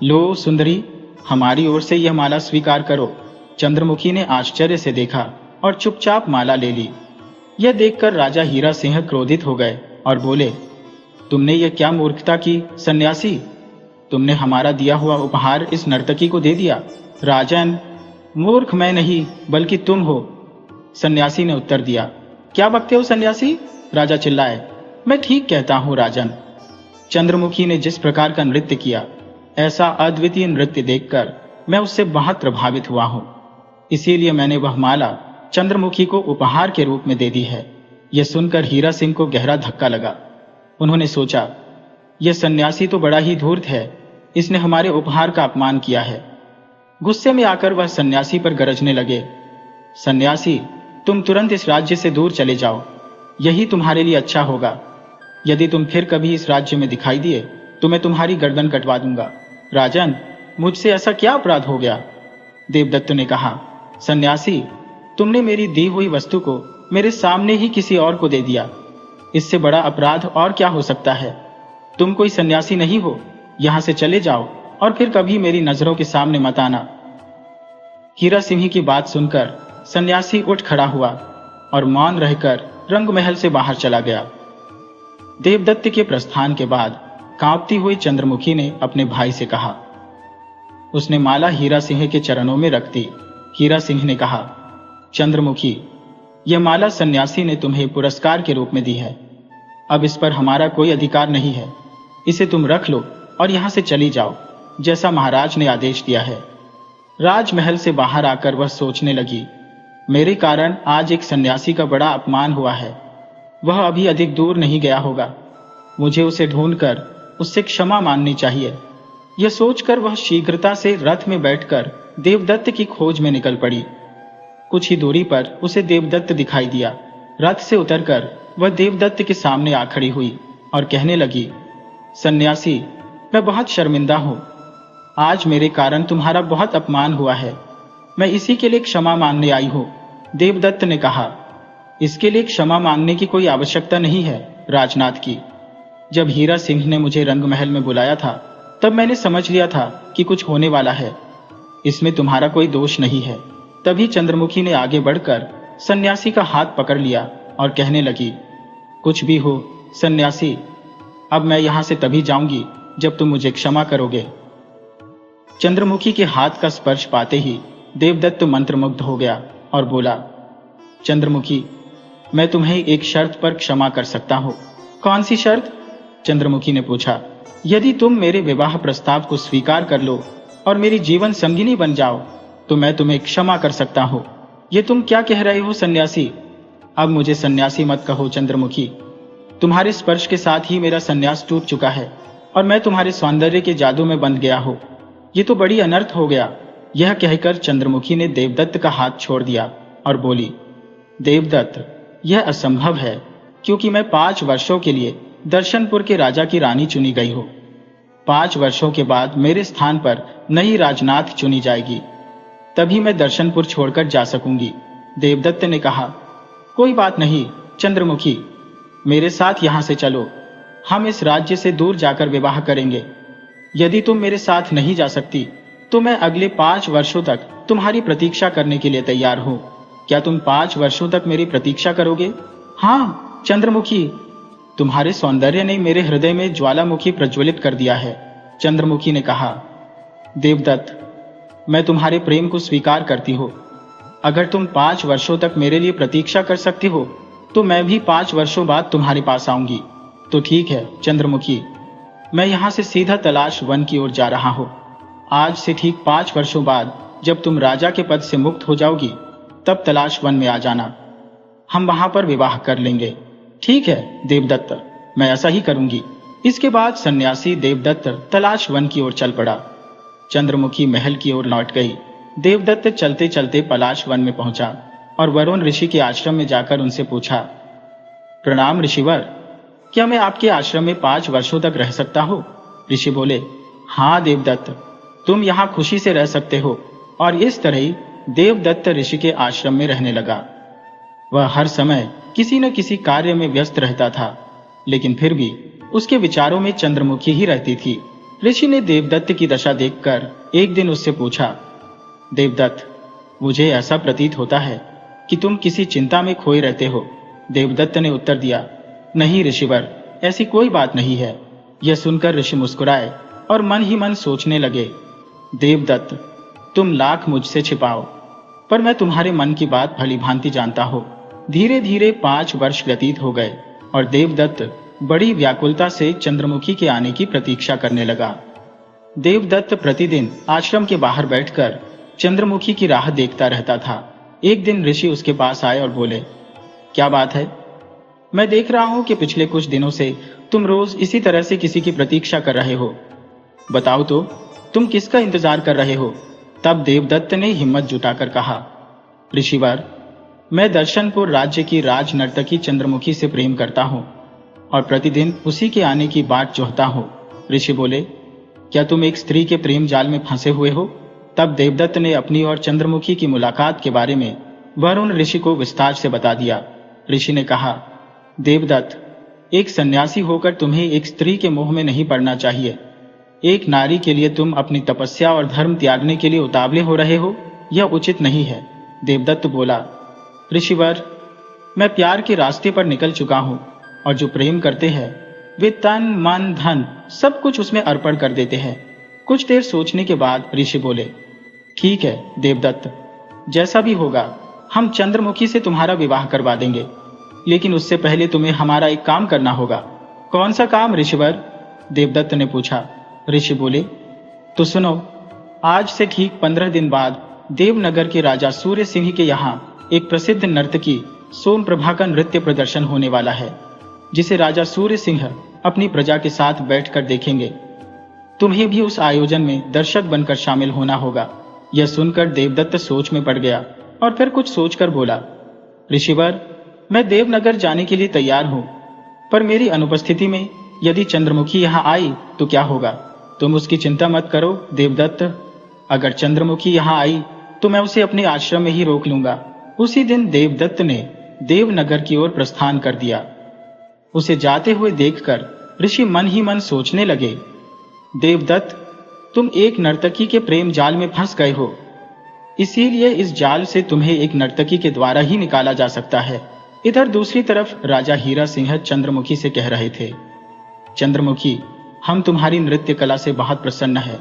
लो सुंदरी, हमारी ओर से यह माला स्वीकार करो। चंद्रमुखी ने आश्चर्य से देखा और चुपचाप माला ले ली। यह देखकर राजा हीरा सिंह क्रोधित हो गए और बोले, तुमने यह क्या मूर्खता की सन्यासी? तुमने हमारा दिया हुआ उपहार इस नर्तकी को दे दिया। राजन, मूर्ख मैं नहीं बल्कि तुम हो, सन्यासी ने उत्तर दिया। क्या बकते हो सन्यासी? राजा चिल्लाए। मैं ठीक कहता हूं राजन। चंद्रमुखी ने जिस प्रकार का नृत्य किया, ऐसा अद्वितीय नृत्य देखकर मैं उससे बहुत प्रभावित हुआ हूं। इसीलिए मैंने वह माला चंद्रमुखी को उपहार के रूप में दे दी है। यह सुनकर हीरा सिंह को गहरा धक्का लगा। उन्होंने सोचा, यह सन्यासी तो बड़ा ही धूर्त है, इसने हमारे उपहार का अपमान किया है। गुस्से में आकर वह सन्यासी पर गरजने लगे, सन्यासी, तुम तुरंत इस राज्य से दूर चले जाओ, यही तुम्हारे लिए अच्छा होगा। यदि तुम फिर कभी इस राज्य में दिखाई दिए तो मैं तुम्हारी गर्दन कटवा दूंगा। राजन, मुझसे ऐसा क्या अपराध हो गया? देवदत्त ने कहा, सन्यासी, तुमने मेरी दी हुई वस्तु को मेरे सामने ही किसी और को दे दिया। इससे बड़ा अपराध और क्या हो सकता है? तुम कोई सन्यासी नहीं हो, यहां से चले जाओ और फिर कभी मेरी नजरों के सामने मत आना। हीरा सिंह की बात सुनकर सन्यासी उठ खड़ा हुआ और मौन रहकर रंग महल से बाहर चला गया। देवदत्त के प्रस्थान के बाद कांपती हुई चंद्रमुखी ने अपने भाई से कहा। उसने माला हीरा सिंह के चरणों में रख दी। हीरा सिंह ने कहा, चंद्रमुखी, यह माला सन्यासी ने तुम्हें पुरस्कार के रूप में दी है। अब इस पर हमारा कोई अधिकार नहीं है। इसे तुम रख लो और यहां से चली जाओ, जैसा महाराज ने आदेश दिया है। राजमहल से बाहर आकर वह सोचने लगी, मेरे कारण आज एक सन्यासी का बड़ा अपमान हुआ है। वह अभी अधिक दूर नहीं गया होगा। मुझे उसे ढूंढकर उससे क्षमा मांगनी चाहिए। यह सोचकर वह शीघ्रता से रथ में बैठकर देवदत्त की खोज में निकल पड़ी। कुछ ही दूरी पर उसे देवदत्त दिखाई दिया। रथ से उतरकर वह देवदत्त के सामने आ खड़ी हुई और कहने लगी, सन्यासी, मैं बहुत शर्मिंदा हूँ। आज मेरे कारण तुम्हारा बहुत अपमान हुआ है। मैं इसी के लिए क्षमा मांगने आई हूँ। देवदत्त ने कहा, इसके लिए क्षमा मांगने की कोई आवश्यकता नहीं है राजनाथ की। जब हीरा सिंह ने मुझे रंगमहल में बुलाया था तब मैंने समझ लिया था कि कुछ होने वाला है। इसमें तुम्हारा कोई दोष नहीं है। तभी चंद्रमुखी ने आगे बढ़कर सन्यासी का हाथ पकड़ लिया और कहने लगी, कुछ भी हो सन्यासी, अब मैं यहां से तभी जाऊंगी जब तुम मुझे क्षमा करोगे। चंद्रमुखी के हाथ का स्पर्श पाते ही देवदत्त मंत्रमुग्ध हो गया और बोला, चंद्रमुखी, मैं तुम्हें एक शर्त पर क्षमा कर सकता हूं। कौन सी शर्त? चंद्रमुखी ने पूछा। यदि तुम मेरे विवाह प्रस्ताव को स्वीकार कर लो और मेरी जीवन संगिनी बन जाओ तो मैं तुम्हें क्षमा कर सकता हूं। ये तुम क्या कह रहे हो सन्यासी? अब मुझे सन्यासी मत कहो चंद्रमुखी। तुम्हारे स्पर्श के साथ ही मेरा सन्यास टूट चुका है और मैं तुम्हारे सौंदर्य के जादू में बंध गया हूं। ये तो बड़ी अनर्थ हो गया। यह कहकर चंद्रमुखी ने देवदत्त का हाथ छोड़ दिया और बोली, देवदत्त, यह असंभव है क्योंकि मैं 5 वर्षों के लिए दर्शनपुर के राजा की रानी चुनी गई हूं। 5 वर्षों के बाद मेरे स्थान पर नई राजनाथ चुनी जाएगी, तभी मैं दर्शनपुर छोड़कर जा सकूंगी। देवदत्त ने कहा, कोई बात नहीं चंद्रमुखी, मेरे साथ यहां से चलो। हम इस राज्य से दूर जाकर विवाह करेंगे। यदि तुम मेरे साथ नहीं जा सकती तो मैं अगले 5 वर्षों तक तुम्हारी प्रतीक्षा करने के लिए तैयार हूं। क्या तुम 5 वर्षों तक मेरी प्रतीक्षा करोगे? हाँ चंद्रमुखी, तुम्हारे सौंदर्य ने मेरे हृदय में ज्वालामुखी प्रज्वलित कर दिया है। चंद्रमुखी ने कहा, देवदत्त, मैं तुम्हारे प्रेम को स्वीकार करती हूँ। अगर तुम 5 वर्षों तक मेरे लिए प्रतीक्षा कर सकती हो तो मैं भी 5 वर्षों बाद तुम्हारे पास आऊंगी। तो ठीक है चंद्रमुखी, मैं यहां से सीधा तलाश वन की ओर जा रहा हूं। आज से ठीक 5 वर्षों बाद जब तुम राजा के पद से मुक्त हो जाओगी तब तलाश वन में आ जाना। हम वहां पर विवाह कर लेंगे। ठीक है देवदत्त, मैं ऐसा ही करूंगी। इसके बाद सन्यासी देवदत्त तलाश वन की ओर चल पड़ा। चंद्रमुखी महल की ओर लौट गई। देवदत्त चलते चलते पलाश वन में पहुंचा और वरुण ऋषि के आश्रम में जाकर उनसे पूछा, प्रणाम ऋषिवर, क्या मैं आपके आश्रम में 5 वर्षों तक रह सकता हूँ? ऋषि बोले, हाँ देवदत्त, तुम यहाँ खुशी से रह सकते हो। और इस तरह ही देवदत्त ऋषि के आश्रम में रहने लगा। वह हर समय किसी न किसी कार्य में व्यस्त रहता था, लेकिन फिर भी उसके विचारों में चंद्रमुखी ही रहती थी। ऋषि ने देवदत्त की दशा देखकर एक दिन उससे पूछा, देवदत्त, मुझे ऐसा प्रतीत होता है कि तुम किसी चिंता में खोए रहते हो। देवदत्त ने उत्तर दिया, नहीं ऋषिवर, ऐसी कोई बात नहीं है। यह सुनकर ऋषि मुस्कुराए और मन ही मन सोचने लगे, देवदत्त, तुम लाख मुझसे छिपाओ पर मैं तुम्हारे मन की बात भली भांति जानता हूं। धीरे धीरे 5 वर्ष व्यतीत हो गए और देवदत्त बड़ी व्याकुलता से चंद्रमुखी के आने की प्रतीक्षा करने लगा। देवदत्त प्रतिदिन आश्रम के बाहर बैठकर चंद्रमुखी की राह देखता रहता था। एक दिन ऋषि उसके पास आए और बोले, क्या बात है? मैं देख रहा हूं कि पिछले कुछ दिनों से तुम रोज इसी तरह से किसी की प्रतीक्षा कर रहे हो। बताओ तो, तुम किसका इंतजार कर रहे हो? तब देवदत्त ने हिम्मत जुटाकर कहा, ऋषिवर, मैं दर्शनपुर राज्य की राज नर्तकी चंद्रमुखी से प्रेम करता हूं और प्रतिदिन उसी के आने की बाट जोहता हूं। ऋषि बोले, क्या तुम एक स्त्री के प्रेम जाल में फंसे हुए हो? तब देवदत्त ने अपनी और चंद्रमुखी की मुलाकात के बारे में वरुण ऋषि को विस्तार से बता दिया। ऋषि ने कहा, देवदत्त, एक सन्यासी होकर तुम्हें एक स्त्री के मोह में नहीं पड़ना चाहिए। एक नारी के लिए तुम अपनी तपस्या और धर्म त्यागने के लिए उतावले हो रहे हो, यह उचित नहीं है। देवदत्त बोला, ऋषिवर, मैं प्यार के रास्ते पर निकल चुका हूं और जो प्रेम करते हैं वे तन मन धन सब कुछ उसमें अर्पण कर देते हैं। कुछ देर सोचने के बाद ऋषि बोले, ठीक है देवदत्त, जैसा भी होगा हम चंद्रमुखी से तुम्हारा विवाह करवा देंगे, लेकिन उससे पहले तुम्हें हमारा एक काम करना होगा। कौन सा काम ऋषिवर? देवदत्त ने पूछा। ऋषि बोले, तो सुनो, आज से ठीक 15 दिन बाद देवनगर के राजा सूर्य सिंह के यहाँ एक प्रसिद्ध नर्तकी सोमप्रभा का नृत्य प्रदर्शन होने वाला है, जिसे राजा सूर्य सिंह अपनी प्रजा के साथ बैठकर देखेंगे। तुम्हें भी उस आयोजन में दर्शक बनकर शामिल होना होगा। यह सुनकर देवदत्त सोच में पड़ गया और फिर कुछ सोचकर बोला, ऋषिवर, मैं देवनगर जाने के लिए तैयार हूं, पर मेरी अनुपस्थिति में यदि चंद्रमुखी यहाँ आई तो क्या होगा? तुम उसकी चिंता मत करो देवदत्त। अगर चंद्रमुखी यहाँ आई तो मैं उसे अपने आश्रम में ही रोक लूंगा। उसी दिन देवदत्त ने देवनगर की ओर प्रस्थान कर दिया। उसे जाते हुए देखकर ऋषि मन ही मन सोचने लगे, देवदत्त, तुम एक नर्तकी के प्रेम जाल में फंस गए हो, इसीलिए इस जाल से तुम्हें एक नर्तकी के द्वारा ही निकाला जा सकता है। इधर दूसरी तरफ राजा हीरा सिंह चंद्रमुखी से कह रहे थे, चंद्रमुखी, हम तुम्हारी नृत्य कला से बहुत प्रसन्न है,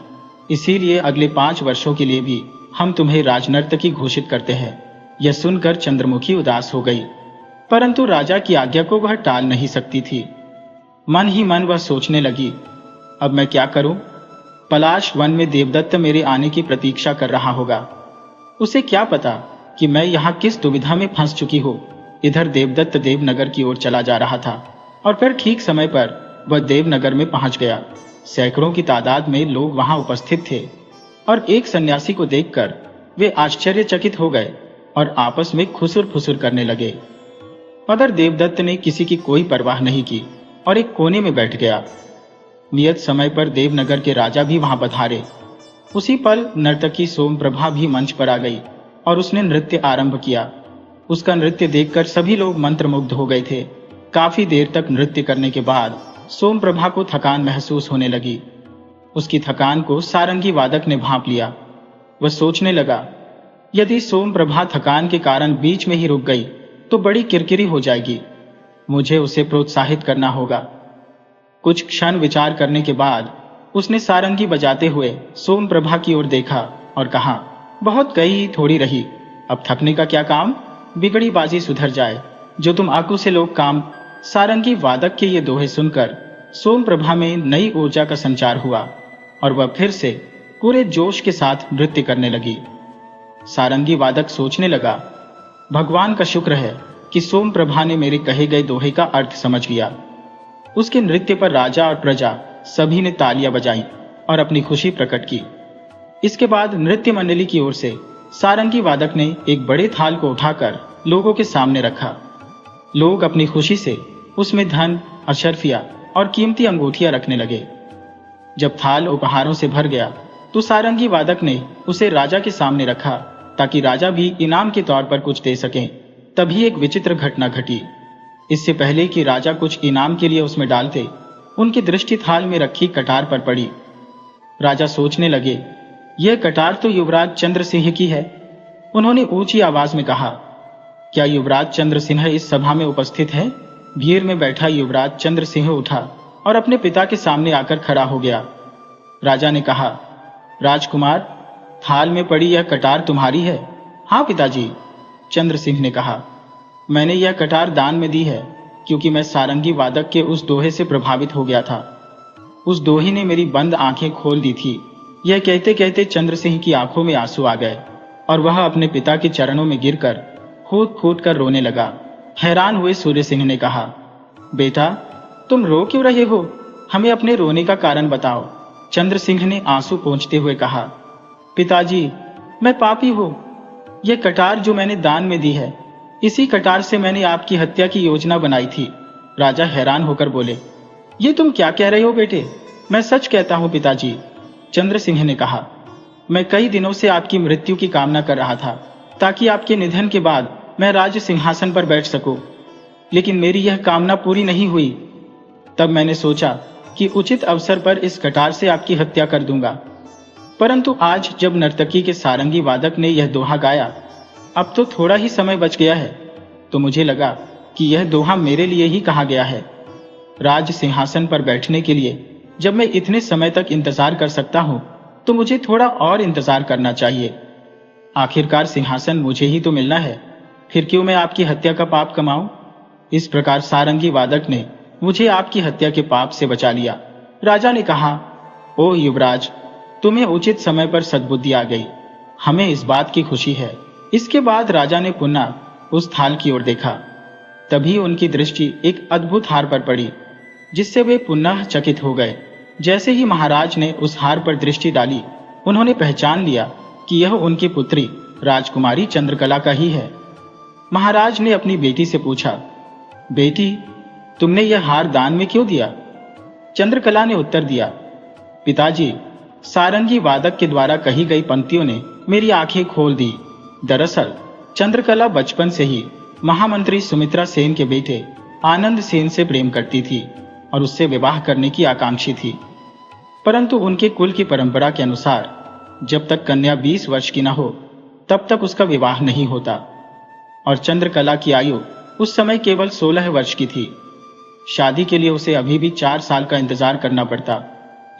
इसीलिए अगले 5 वर्षों के लिए भी हम तुम्हें राजनर्तकी घोषित करते हैं। यह सुनकर चंद्रमुखी उदास हो गई, परंतु राजा की आज्ञा को वह टाल नहीं सकती थी। मन ही मन वह सोचने लगी, अब मैं क्या करूं? पलाश वन में देवदत्त मेरे आने की प्रतीक्षा कर रहा होगा। उसे क्या पता कि मैं यहाँ किस दुविधा में फंस चुकी हूँ। इधर देवदत्त देवनगर की ओर चला जा रहा था और फिर ठीक समय पर वह देवनगर में पहुंच गया। सैकड़ों की तादाद में लोग वहां उपस्थित थे और एक सन्यासी को देखकर वे आश्चर्यचकित हो गए और आपस में खुसुर फुसुर करने लगे। मगर देवदत्त ने किसी की कोई परवाह नहीं की और एक कोने में बैठ गया। नियत समय पर देवनगर के राजा भी वहां पधारे। उसी पल नर्तकी सोमप्रभा भी मंच पर आ गई और उसने नृत्य आरंभ किया। उसका नृत्य देखकर सभी लोग मंत्रमुग्ध हो गए थे। काफी देर तक नृत्य करने के बाद सोमप्रभा को थकान महसूस होने लगी। उसकी थकान को सारंगी वादक ने भांप लिया। वह सोचने लगा, यदि सोमप्रभा थकान के कारण बीच में ही रुक गई तो बड़ी किरकिरी हो जाएगी। मुझे उसे प्रोत्साहित करना होगा। कुछ क्षण विचार करने के बाद उसने सारंगी बजाते हुए सोमप्रभा की ओर देखा और कहा, बहुत गई थोड़ी रही, अब थकने का क्या काम? बिगड़ी बाजी सुधर जाए, जो तुम आंखों से लोग काम। सारंगी वादक के ये दोहे सुनकर सोमप्रभा में नई ऊर्जा का संचार हुआ और वह फिर से पूरे जोश के साथ नृत्य करने लगी। सारंगी वादक सोचने लगा, भगवान का शुक्र है कि सोमप्रभा ने मेरे कहे गए दोहे का अर्थ समझ लिया। उसके नृत्य पर राजा और प्रजा सभी ने तालियां बजाई और अपनी खुशी प्रकट की। इसके बाद नृत्य मंडली की ओर से सारंगी वादक ने एक बड़े थाल को उठाकर लोगों के सामने रखा। लोग अपनी खुशी से उसमें धन, अशर्फिया और कीमती अंगूठियां रखने लगे। जब थाल उपहारों से भर गया तो सारंगी वादक ने उसे राजा के सामने रखा ताकि राजा भी इनाम के तौर पर कुछ दे सकें। तभी एक विचित्र घटना घटी। इससे पहले कि राजा कुछ इनाम के लिए उसमें डालते, उनकी दृष्टि थाल में रखी कटार पर पड़ी। राजा सोचने लगे, यह कटार तो युवराज चंद्र सिंह की है। उन्होंने ऊंची आवाज में कहा, क्या युवराज चंद्र सिंह इस सभा में उपस्थित है? भीड़ में बैठा युवराज चंद्र सिंह उठा और अपने पिता के सामने आकर खड़ा हो गया। राजा ने कहा, राजकुमार, थाल में पड़ी यह कटार तुम्हारी है? हाँ पिताजी, चंद्र सिंह ने कहा। मैंने यह कटार दान में दी है क्योंकि मैं सारंगी वादक के उस दोहे से प्रभावित हो गया था। उस दोहे ने मेरी बंद आंखें खोल दी थी। यह कहते कहते चंद्र सिंह की आंखों में आंसू आ गए और वह अपने पिता के चरणों में गिरकर फूट फूट कर रोने लगा। हैरान हुए सूर्य सिंह ने कहा, बेटा, तुम रो क्यों रहे हो? हमें अपने रोने का कारण बताओ। चंद्र सिंह ने आंसू पोंछते हुए कहा, पिताजी, मैं पापी हूं। यह कटार जो मैंने दान में दी है, इसी कटार से मैंने आपकी हत्या की योजना बनाई थी। राजा हैरान होकर बोले, ये तुम क्या कह रहे हो बेटे? मैं सच कहता हूं पिताजी, चंद्र सिंह ने कहा। मैं कई दिनों से आपकी मृत्यु की कामना कर रहा था ताकि आपके निधन के बाद मैं राज सिंहासन पर बैठ सकूं, लेकिन मेरी यह कामना पूरी नहीं हुई। तब मैंने सोचा कि उचित अवसर पर इस कटार से आपकी हत्या कर दूंगा। परंतु आज जब नर्तकी के सारंगी वादक ने यह दोहा गाया, अब तो थोड़ा ही समय बच गया है, तो मुझे लगा कि यह दोहा मेरे लिए ही कहा गया है। राज सिंहासन पर बैठने के लिए जब मैं इतने समय तक इंतजार कर सकता हूं, तो मुझे थोड़ा और इंतजार करना चाहिए। आखिरकार सिंहासन मुझे ही तो मिलना है, फिर क्यों मैं आपकी हत्या का पाप कमाऊं? इस प्रकार सारंगी वादक ने मुझे आपकी हत्या के पाप से बचा लिया। राजा ने कहा, ओ युवराज, तुम्हें उचित समय पर सद्बुद्धि आ गई, हमें इस बात की खुशी है। इसके बाद राजा ने पुनः उस थाल की ओर देखा। तभी उनकी दृष्टि एक अद्भुत हार पर पड़ी, जिससे वे पुनः चकित हो गए। जैसे ही महाराज ने उस हार पर दृष्टि डाली, उन्होंने पहचान लिया कि यह उनकी पुत्री राजकुमारी चंद्रकला का ही है। महाराज ने अपनी बेटी से पूछा, बेटी, तुमने यह हार दान में क्यों दिया? चंद्रकला ने उत्तर दिया, पिताजी, सारंगी वादक के द्वारा कही गई पंक्तियों ने मेरी आंखें खोल दी। दरअसल चंद्रकला बचपन से ही महामंत्री सुमित्रा सेन के बेटे आनंद सेन से प्रेम करती थी और उससे विवाह करने की आकांक्षी थी, परंतु उनके कुल की परंपरा के अनुसार जब तक कन्या 20 वर्ष की न हो तब तक उसका विवाह नहीं होता, और चंद्रकला की आयु उस समय केवल 16 वर्ष की थी। शादी के लिए उसे अभी भी 4 साल का इंतजार करना पड़ता,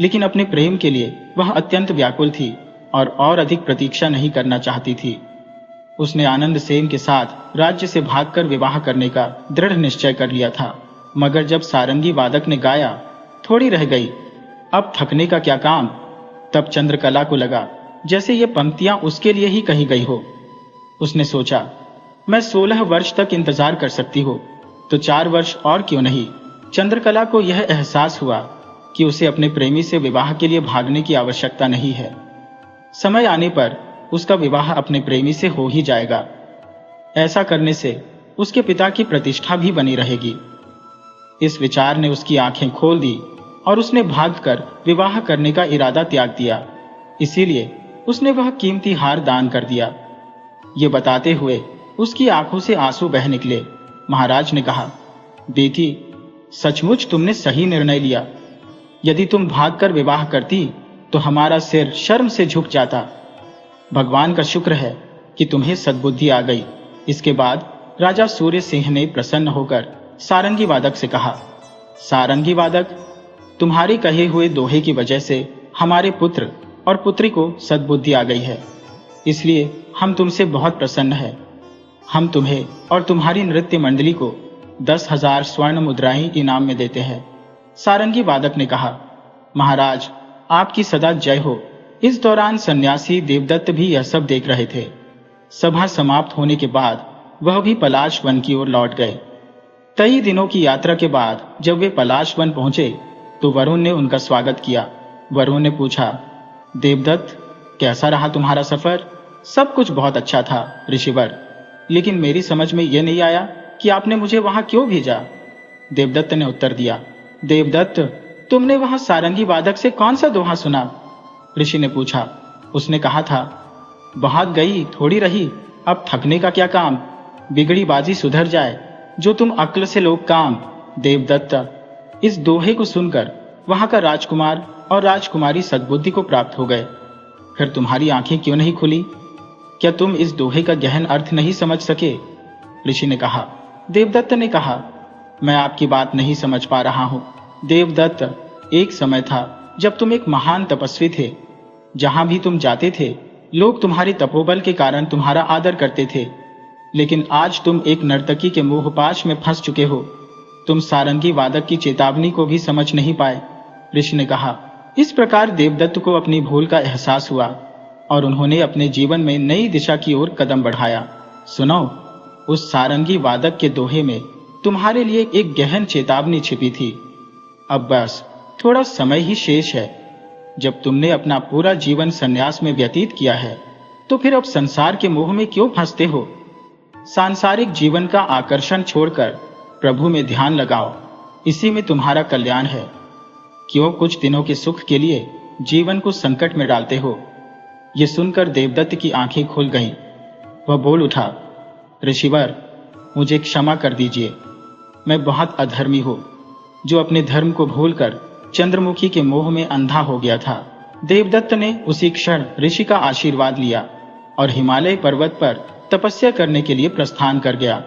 लेकिन अपने प्रेम के लिए वह अत्यंत व्याकुल थी और अधिक प्रतीक्षा नहीं करना चाहती थी। उसने आनंद सेन के साथ राज्य से भागकर विवाह करने का दृढ़ निश्चय कर लिया था, मगर जब सारंगी वादक ने गाया, थोड़ी रह गई, अब थकने का क्या काम, तब चंद्रकला को लगा जैसे ये पंक्तियां उसके लिए ही कही गई हो। उसने सोचा, मैं 16 वर्ष तक इंतजार कर सकती हूँ, तो 4 वर्ष और क्यों नहीं। चंद्रकला को यह एहसास हुआ कि उसे अपने प्रेमी से विवाह के लिए भागने की आवश्यकता नहीं है। समय आने पर उसका विवाह अपने प्रेमी से हो ही जाएगा। ऐसा करने से उसके पिता की प्रतिष्ठा भी बनी रहेगी। इस विचार ने उसकी आंखें खोल दी और उसने भागकर विवाह करने का इरादा त्याग दिया। इसीलिए उसने वह कीमती हार दान कर दिया। ये बताते हुए उसकी आंखों से आंसू बह निकले। महाराज ने कहा, बेटी, सचमुच तुमने सही निर्णय लिया। यदि तुम भागकर विवाह करती तो हमारा सिर शर्म से झुक जाता। भगवान का शुक्र है कि तुम्हें सद्बुद्धि आ गई। इसके बाद राजा सूर्य सिंह ने प्रसन्न होकर सारंगी वादक से कहा, सारंगी वादक, तुम्हारे कहे हुए दोहे की वजह से हमारे पुत्र और पुत्री को सद्बुद्धि आ गई है, इसलिए हम तुमसे बहुत प्रसन्न हैं। हम तुम्हें और तुम्हारी नृत्य मंडली को 10,000 स्वर्ण मुद्राएं इनाम में देते हैं। सारंगी वादक ने कहा, महाराज, आपकी सदा जय हो। इस दौरान सन्यासी देवदत्त भी यह सब देख रहे थे। सभा समाप्त होने के बाद वह भी पलाश वन की ओर लौट गए। कई दिनों की यात्रा के बाद जब वे पलाश वन पहुंचे तो वरुण ने उनका स्वागत किया। वरुण ने पूछा, देवदत्त, कैसा रहा तुम्हारा सफर? सब कुछ बहुत अच्छा था ऋषिवर, लेकिन मेरी समझ में यह नहीं आया कि आपने मुझे वहां क्यों भेजा। देवदत्त ने उत्तर दिया, देवदत्त, तुमने वहां सारंगी वादक से कौन सा दोहा सुना? ऋषि ने पूछा। उसने कहा था, बहुत गई थोड़ी रही, अब थकने का क्या काम, बिगड़ी बाजी सुधर जाए, जो तुम अक्ल से लोग काम। देवदत्त, इस दोहे को सुनकर वहां का राजकुमार और राजकुमारी सद्बुद्धि को प्राप्त हो गए। फिर तुम्हारी आंखें क्यों नहीं खुली? क्या तुम इस दोहे का गहन अर्थ नहीं समझ सके? ऋषि ने कहा। देवदत्त ने कहा, मैं आपकी बात नहीं समझ पा रहा हूं। देवदत्त, एक समय था जब तुम एक महान तपस्वी थे। जहां भी तुम जाते थे लोग तुम्हारे तपोबल के कारण तुम्हारा आदर करते थे, लेकिन आज तुम एक नर्तकी के मोहपाश में फंस चुके हो। तुम सारंगी वादक की चेतावनी को भी समझ नहीं पाए। ऋषि ने कहा। इस प्रकार देवदत्त को अपनी भूल का एहसास हुआ और उन्होंने अपने जीवन में नई दिशा की ओर कदम बढ़ाया। सुनो, उस सारंगी वादक के दोहे में तुम्हारे लिए एक गहन चेतावनी छिपी थी। अब बस थोड़ा समय ही शेष है। जब तुमने अपना पूरा जीवन संन्यास में व्यतीत किया है, तो फिर अब संसार के मोह में क्यों फंसते हो? सांसारिक जीवन का आकर्षण छोड़कर प्रभु में ध्यान लगाओ, इसी में तुम्हारा कल्याण है। क्यों कुछ दिनों के सुख के लिए जीवन को संकट में डालते हो? ये सुनकर देवदत्त की आंखें खुल गईं। वह बोल उठा, ऋषिवर, मुझे क्षमा कर दीजिए। मैं बहुत अधर्मी हूँ, जो अपने धर्म को भूलकर चंद्रमुखी के मोह में अंधा हो गया था। देवदत्त ने उसी क्षण ऋषि का आशीर्वाद लिया और हिमालय पर्वत पर तपस्या करने के लिए प्रस्थान कर गया।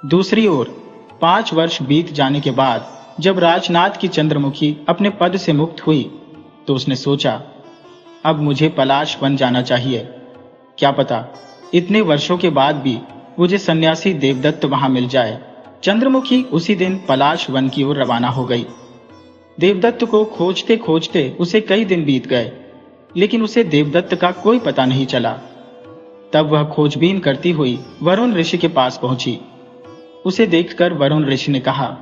दूसरी ओर 5 वर्ष बीत जाने के बाद जब राजनाथ की चंद्रमुखी अपने पद से मुक्त हुई, तो उसने सोचा, अब मुझे पलाश वन जाना चाहिए। क्या पता इतने वर्षों के बाद भी मुझे सन्यासी देवदत्त वहां मिल जाए। चंद्रमुखी उसी दिन पलाश वन की ओर रवाना हो गई। देवदत्त को खोजते खोजते उसे कई दिन बीत गए, लेकिन उसे देवदत्त का कोई पता नहीं चला। तब वह खोजबीन करती हुई वरुण ऋषि के पास पहुंची। उसे देखकर वरुण ऋषि ने कहा,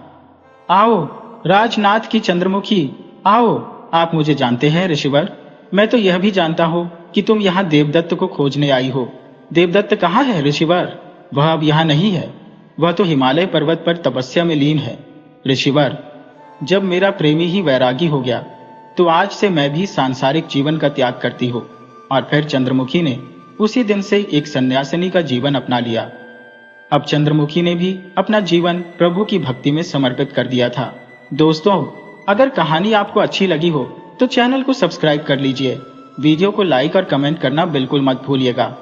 आओ राजनाथ की चंद्रमुखी, आओ। आप मुझे जानते हैं ऋषिवर, मैं तो यह भी जानता हूं कि तुम यहाँ देवदत्त को खोजने आई हो। देवदत्त कहाँ है ऋषिवर? वह अब यहाँ नहीं है। वह तो हिमालय पर्वत पर तपस्या में लीन है। ऋषिवर, जब मेरा प्रेमी ही वैरागी हो गया तो आज से मैं भी सांसारिक जीवन का त्याग करती हूँ। और फिर चंद्रमुखी ने उसी दिन से एक सन्यासिनी का जीवन अपना लिया। अब चंद्रमुखी ने भी अपना जीवन प्रभु की भक्ति में समर्पित कर दिया था। दोस्तों, अगर कहानी आपको अच्छी लगी हो तो चैनल को सब्सक्राइब कर लीजिए। वीडियो को लाइक और कमेंट करना बिल्कुल मत भूलिएगा।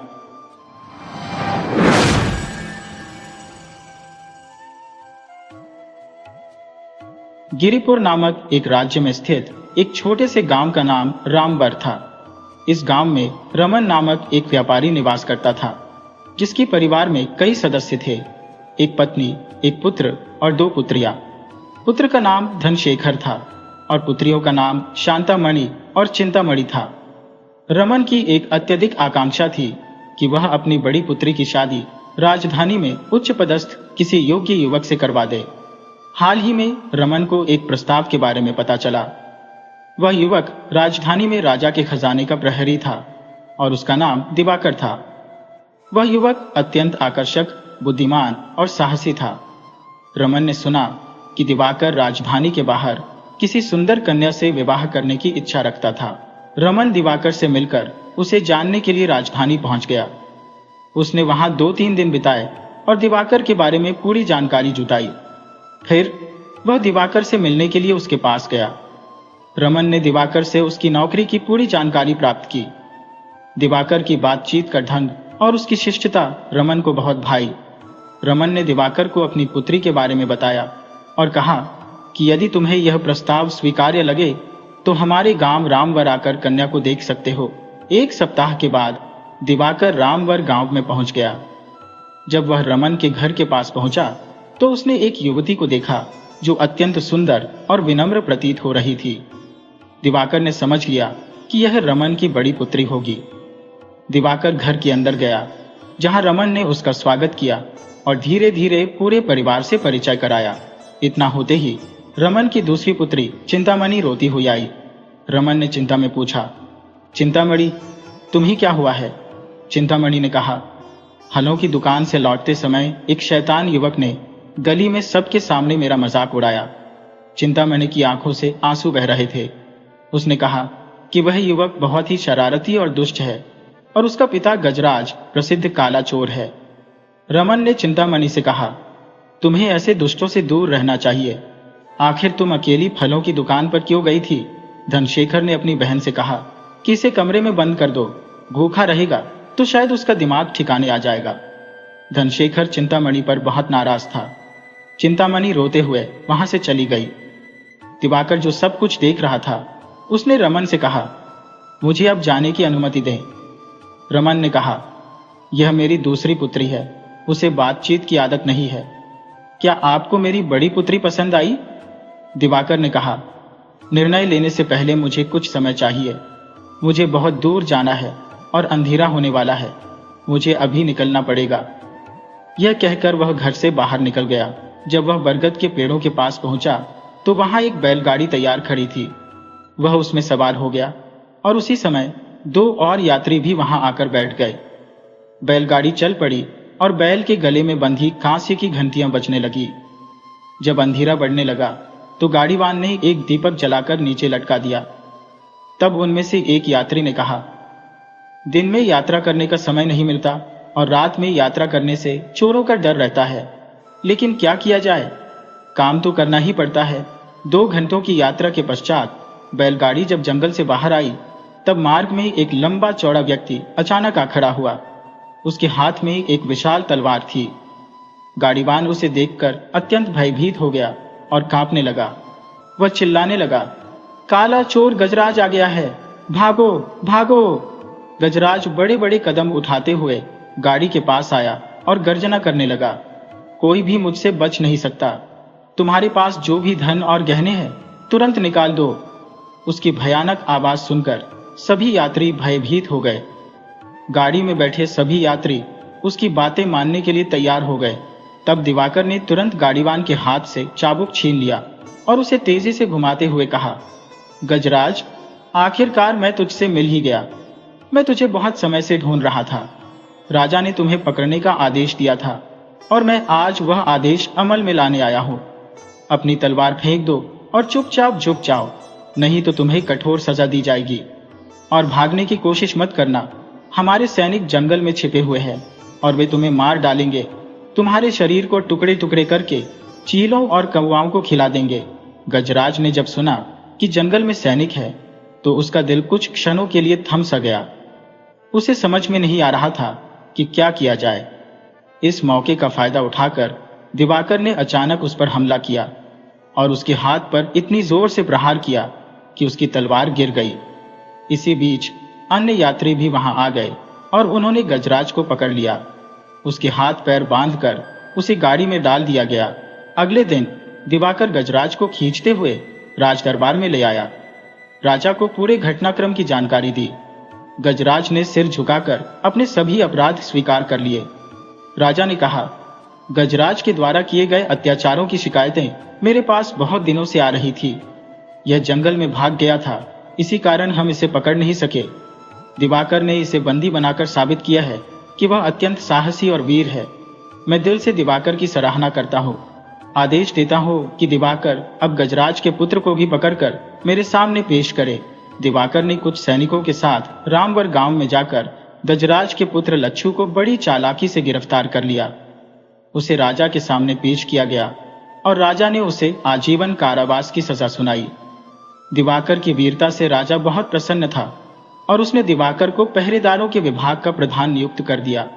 गिरिपुर नामक एक राज्य में स्थित एक छोटे से गांव का नाम रामवर था। इस गांव में रमन नामक एक व्यापारी निवास करता था, जिसके परिवार में कई सदस्य थे। एक पत्नी, एक पुत्र और 2 पुत्रियां। पुत्र का नाम धनशेखर था और पुत्रियों का नाम शांतामणि और चिंतामणि था। रमन की एक अत्यधिक आकांक्षा थी कि वह अपनी बड़ी पुत्री की शादी राजधानी में उच्च पदस्थ किसी योग्य युवक से करवा दे। हाल ही में रमन को एक प्रस्ताव के बारे में पता चला। वह युवक राजधानी में राजा के खजाने का प्रहरी था और उसका नाम दिवाकर था। वह युवक अत्यंत आकर्षक, बुद्धिमान और साहसी था। रमन ने सुना कि दिवाकर राजधानी के बाहर किसी सुंदर कन्या से विवाह करने की इच्छा रखता था। रमन दिवाकर से मिलकर उसे जानने के लिए राजधानी पहुंच गया। उसने वहां 2-3 दिन बिताए और दिवाकर के बारे में पूरी जानकारी जुटाई। फिर वह दिवाकर से मिलने के लिए उसके पास गया। रमन ने दिवाकर से उसकी नौकरी की पूरी जानकारी प्राप्त की। दिवाकर की बातचीत का ढंग और उसकी शिष्टता रमन को बहुत भाई। रमन ने दिवाकर को अपनी पुत्री के बारे में बताया और कहा कि यदि तुम्हें यह प्रस्ताव स्वीकार्य लगे तो हमारे गांव रामवर आकर कन्या को देख सकते हो। 1 सप्ताह के बाद दिवाकर रामवर गांव में पहुंच गया। जब वह रमन के घर के पास पहुंचा तो उसने एक युवती को देखा जो अत्यंत सुंदर और विनम्र प्रतीत हो रही थी। दिवाकर ने समझ लिया कि यह रमन की बड़ी पुत्री होगी। दिवाकर घर के अंदर गया, जहां रमन ने उसका स्वागत किया और धीरे धीरे पूरे परिवार से परिचय कराया। इतना होते ही रमन की दूसरी पुत्री चिंतामणि रोती हुई आई। रमन ने चिंता में पूछा, चिंतामणि, तुम्हें क्या हुआ है? चिंतामणि ने कहा, फलों की दुकान से लौटते समय एक शैतान युवक ने गली में सबके सामने मेरा मजाक उड़ाया। चिंतामणि की आंखों से आंसू बह रहे थे। उसने कहा कि वह युवक बहुत ही शरारती और दुष्ट है और उसका पिता गजराज प्रसिद्ध काला चोर है। रमन ने चिंतामणि से कहा, तुम्हें ऐसे दुष्टों से दूर रहना चाहिए। आखिर तुम अकेली फलों की दुकान पर क्यों गई थी? धनशेखर ने अपनी बहन से कहा कि इसे कमरे में बंद कर दो, भूखा रहेगा तो शायद उसका दिमाग ठिकाने आ जाएगा। धनशेखर चिंतामणि पर बहुत नाराज था। चिंतामणि रोते हुए वहां से चली गई। दिवाकर जो सब कुछ देख रहा था, उसने रमन से कहा, मुझे अब जाने की अनुमति दें। रमन ने कहा, यह मेरी दूसरी पुत्री है, उसे बातचीत की आदत नहीं है। क्या आपको मेरी बड़ी पुत्री पसंद आई? दिवाकर ने कहा, निर्णय लेने से पहले मुझे कुछ समय चाहिए। मुझे बहुत दूर जाना है और अंधेरा होने वाला है। मुझे अभी निकलना पड़ेगा। यह कहकर वह घर से बाहर निकल गया। जब वह बरगद के पेड़ों के पास पहुंचा तो वहां एक बैलगाड़ी तैयार खड़ी थी। वह उसमें सवार हो गया और उसी समय 2 और यात्री भी वहां आकर बैठ गए। बैलगाड़ी चल पड़ी और बैल के गले में बंधी कांसे की घंटियां बजने लगी। जब अंधेरा बढ़ने लगा तो गाड़ीवान ने एक दीपक जलाकर नीचे लटका दिया। तब उनमें से एक यात्री ने कहा, दिन में यात्रा करने का समय नहीं मिलता और रात में यात्रा करने से चोरों का डर रहता है, लेकिन क्या किया जाए, काम तो करना ही पड़ता है। 2 घंटों की यात्रा के पश्चात बैलगाड़ी जब जंगल से बाहर आई तब मार्ग में एक लंबा चौड़ा व्यक्ति अचानक आ खड़ा हुआ। उसके हाथ में एक विशाल तलवार थी। गाड़ीवान उसे देखकर अत्यंत भयभीत हो गया और कांपने लगा। वह चिल्लाने लगा, काला चोर गजराज आ गया है, भागो भागो। गजराज बड़े बड़े कदम उठाते हुए गाड़ी के पास आया और गर्जना करने लगा, कोई भी मुझसे बच नहीं सकता। तुम्हारे पास जो भी धन और गहने हैं तुरंत निकाल दो। उसकी भयानक आवाज सुनकर सभी यात्री भयभीत हो गए। गाड़ी में बैठे सभी यात्री उसकी बातें मानने के लिए तैयार हो गए। तब दिवाकर ने तुरंत गाड़ीवान के हाथ से चाबुक छीन लिया और उसे तेजी से घुमाते हुए कहा, गजराज, आखिरकार मैं तुझसे मिल ही गया। मैं तुझे बहुत समय से ढूंढ रहा था। राजा ने तुम्हें पकड़ने का आदेश दिया था और मैं आज वह आदेश अमल में लाने आया हूँ। अपनी तलवार फेंक दो और चुपचाप झुक जाओ, नहीं तो तुम्हें कठोर सजा दी जाएगी। और भागने की कोशिश मत करना, हमारे सैनिक जंगल में छिपे हुए हैं और वे तुम्हें मार डालेंगे। तुम्हारे शरीर को टुकड़े टुकड़े करके चीलों और कौवाओं को खिला देंगे। गजराज ने जब सुना कि जंगल में सैनिक है तो उसका दिल कुछ क्षणों के लिए थम सा गया। उसे समझ में नहीं आ रहा था कि क्या किया जाए। इस मौके का फायदा उठाकर दिवाकर ने अचानक उस पर हमला किया और उसके हाथ पर इतनी जोर से प्रहार किया कि उसकी तलवार गिर गई। इसी बीच अन्य यात्री भी वहां आ गए और उन्होंने गजराज को पकड़ लिया। उसके हाथ पैर बांधकर उसे गाड़ी में डाल दिया गया। अगले दिन दिवाकर गजराज को खींचते हुए राजदरबार में ले आया। राजा को पूरे घटनाक्रम की जानकारी दी। गजराज ने सिर झुकाकर अपने सभी अपराध स्वीकार कर लिए। राजा ने कहा, गजराज के द्वारा किए गए अत्याचारों की शिकायतें मेरे पास बहुत दिनों से आ रही थी। यह जंगल में भाग गया था, इसी कारण हम इसे पकड़ नहीं सके। दिवाकर ने इसे बंदी बनाकर साबित किया है कि वह अत्यंत साहसी और वीर है। मैं दिल से दिवाकर की सराहना करता हूँ। आदेश देता हूँ कि दिवाकर अब गजराज के पुत्र को भी पकड़कर मेरे सामने पेश करे। दिवाकर ने कुछ सैनिकों के साथ रामवर गांव में जाकर गजराज के पुत्र लच्छू को बड़ी चालाकी से गिरफ्तार कर लिया। उसे राजा के सामने पेश किया गया और राजा ने उसे आजीवन कारावास की सजा सुनाई। दिवाकर की वीरता से राजा बहुत प्रसन्न था और उसने दिवाकर को पहरेदारों के विभाग का प्रधान नियुक्त कर दिया।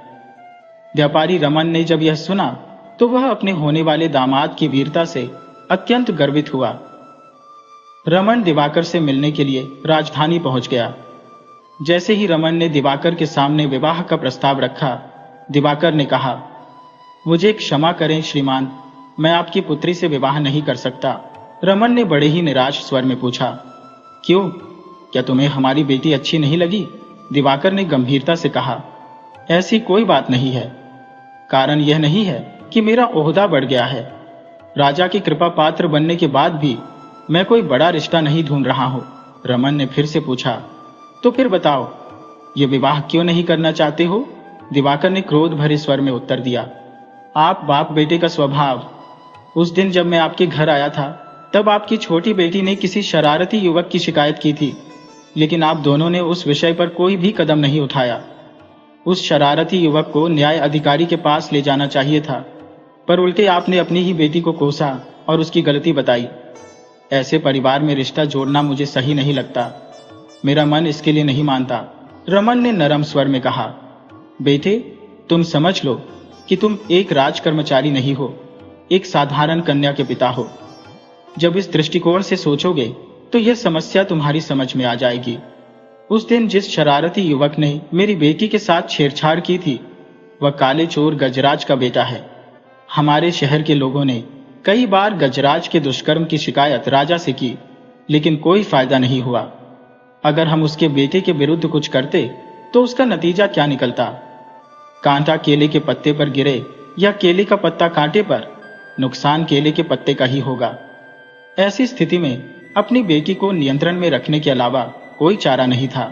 व्यापारी रमन ने जब यह सुना तो वह अपने होने वाले दामाद की वीरता से अत्यंत गर्वित हुआ। रमन दिवाकर से मिलने के लिए राजधानी पहुंच गया। जैसे ही रमन ने दिवाकर के सामने विवाह का प्रस्ताव रखा, दिवाकर ने कहा, मुझे क्षमा करें श्रीमान, मैं आपकी पुत्री से विवाह नहीं कर सकता। रमन ने बड़े ही निराश स्वर में पूछा, क्यों? क्या तुम्हें हमारी बेटी अच्छी नहीं लगी? दिवाकर ने गंभीरता से कहा, ऐसी कोई बात नहीं है। कारण यह नहीं है कि मेरा ओहदा बढ़ गया है। राजा की कृपा पात्र बनने के बाद भी मैं कोई बड़ा रिश्ता नहीं ढूंढ रहा हूं। रमन ने फिर से पूछा, तो फिर बताओ, ये विवाह क्यों नहीं करना चाहते हो? दिवाकर ने क्रोध भरे स्वर में उत्तर दिया, आप बाप बेटे का स्वभाव। उस दिन जब मैं आपके घर आया था तब आपकी छोटी बेटी ने किसी शरारती युवक की शिकायत की थी, लेकिन आप दोनों ने उस विषय पर कोई भी कदम नहीं उठाया। उस शरारती युवक को न्याय अधिकारी के पास ले जाना चाहिए था, पर उल्टे आपने अपनी ही बेटी को कोसा और उसकी गलती बताई। ऐसे परिवार में रिश्ता जोड़ना मुझे सही नहीं लगता। मेरा मन इसके लिए नहीं मानता। रमन ने नरम स्वर में कहा, बेटे, तुम समझ लो कि तुम एक राजकर्मचारी नहीं हो, एक साधारण कन्या के पिता हो। जब इस दृष्टिकोण से सोचोगे तो यह समस्या तुम्हारी समझ में आ जाएगी। उस दिन जिस शरारती युवक ने मेरी बेटी के साथ छेड़छाड़ की थी, वह काले चोर गजराज का बेटा है। हमारे शहर के लोगों ने कई बार गजराज के दुष्कर्म की शिकायत राजा से की, लेकिन कोई फायदा नहीं हुआ। अगर हम उसके बेटे के विरुद्ध कुछ करते तो उसका नतीजा क्या निकलता? कांटा केले के पत्ते पर गिरे या केले का पत्ता कांटे पर, नुकसान केले के पत्ते का ही होगा। ऐसी स्थिति में अपनी बेटी को नियंत्रण में रखने के अलावा कोई चारा नहीं था।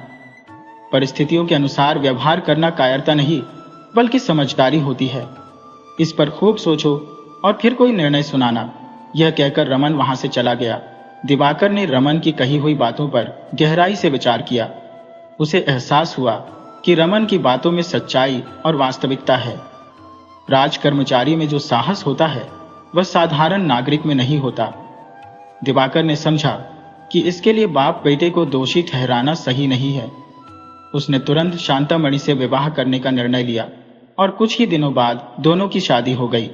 परिस्थितियों के अनुसार व्यवहार करना कायरता नहीं, बल्कि समझदारी होती है। इस पर खूब सोचो और फिर कोई निर्णय सुनाना। यह कहकर रमन वहां से चला गया। दिवाकर ने रमन की कही हुई बातों पर गहराई से विचार किया। उसे एहसास हुआ कि रमन की बातों में सच्चाई और वास्तविकता है। राजकर्मचारी में जो साहस होता है वह साधारण नागरिक में नहीं होता। दिवाकर ने समझा कि इसके लिए बाप बेटे को दोषी ठहराना सही नहीं है। उसने तुरंत शांतामणि से विवाह करने का निर्णय लिया और कुछ ही दिनों बाद दोनों की शादी हो गई।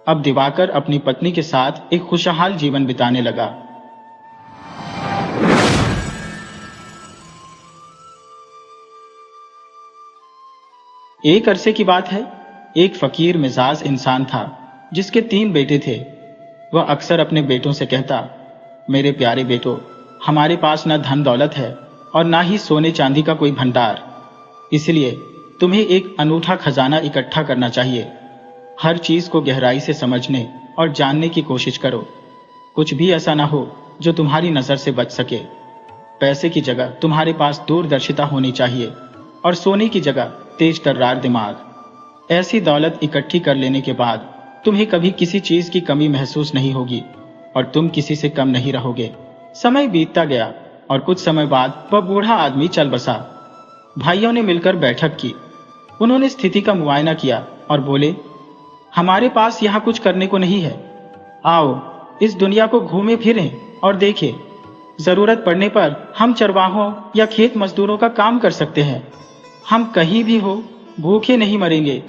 अब दिवाकर अपनी पत्नी के साथ एक खुशहाल जीवन बिताने लगा। एक अरसे की बात है, एक फकीर मिजाज इंसान था जिसके 3 बेटे थे। वह अक्सर अपने बेटों से कहता, मेरे प्यारे बेटो, हमारे पास न धन दौलत है और ना ही सोने चांदी का कोई भंडार, इसलिए तुम्हें एक अनूठा खजाना इकट्ठा करना चाहिए। हर चीज को गहराई से समझने और जानने की कोशिश करो। कुछ भी ऐसा ना हो जो तुम्हारी नजर से बच सके। पैसे की जगह तुम्हारे पास दूरदर्शिता होनी चाहिए और सोने की जगह तेज तर्रार दिमाग। ऐसी दौलत इकट्ठी कर लेने के बाद तुम्हें कभी किसी चीज की कमी महसूस नहीं होगी और तुम किसी से कम नहीं रहोगे। समय बीतता गया और कुछ समय बाद वह बूढ़ा आदमी चल बसा। भाइयों ने मिलकर बैठक की। उन्होंने स्थिति का मुआयना किया और बोले, हमारे पास यहाँ कुछ करने को नहीं है। आओ इस दुनिया को घूमे फिरें और देखें। जरूरत पड़ने पर हम चरवाहों या खेत मजदूरों का काम कर सकते हैं। हम कहीं भी हो भूखे नहीं मरेंगे।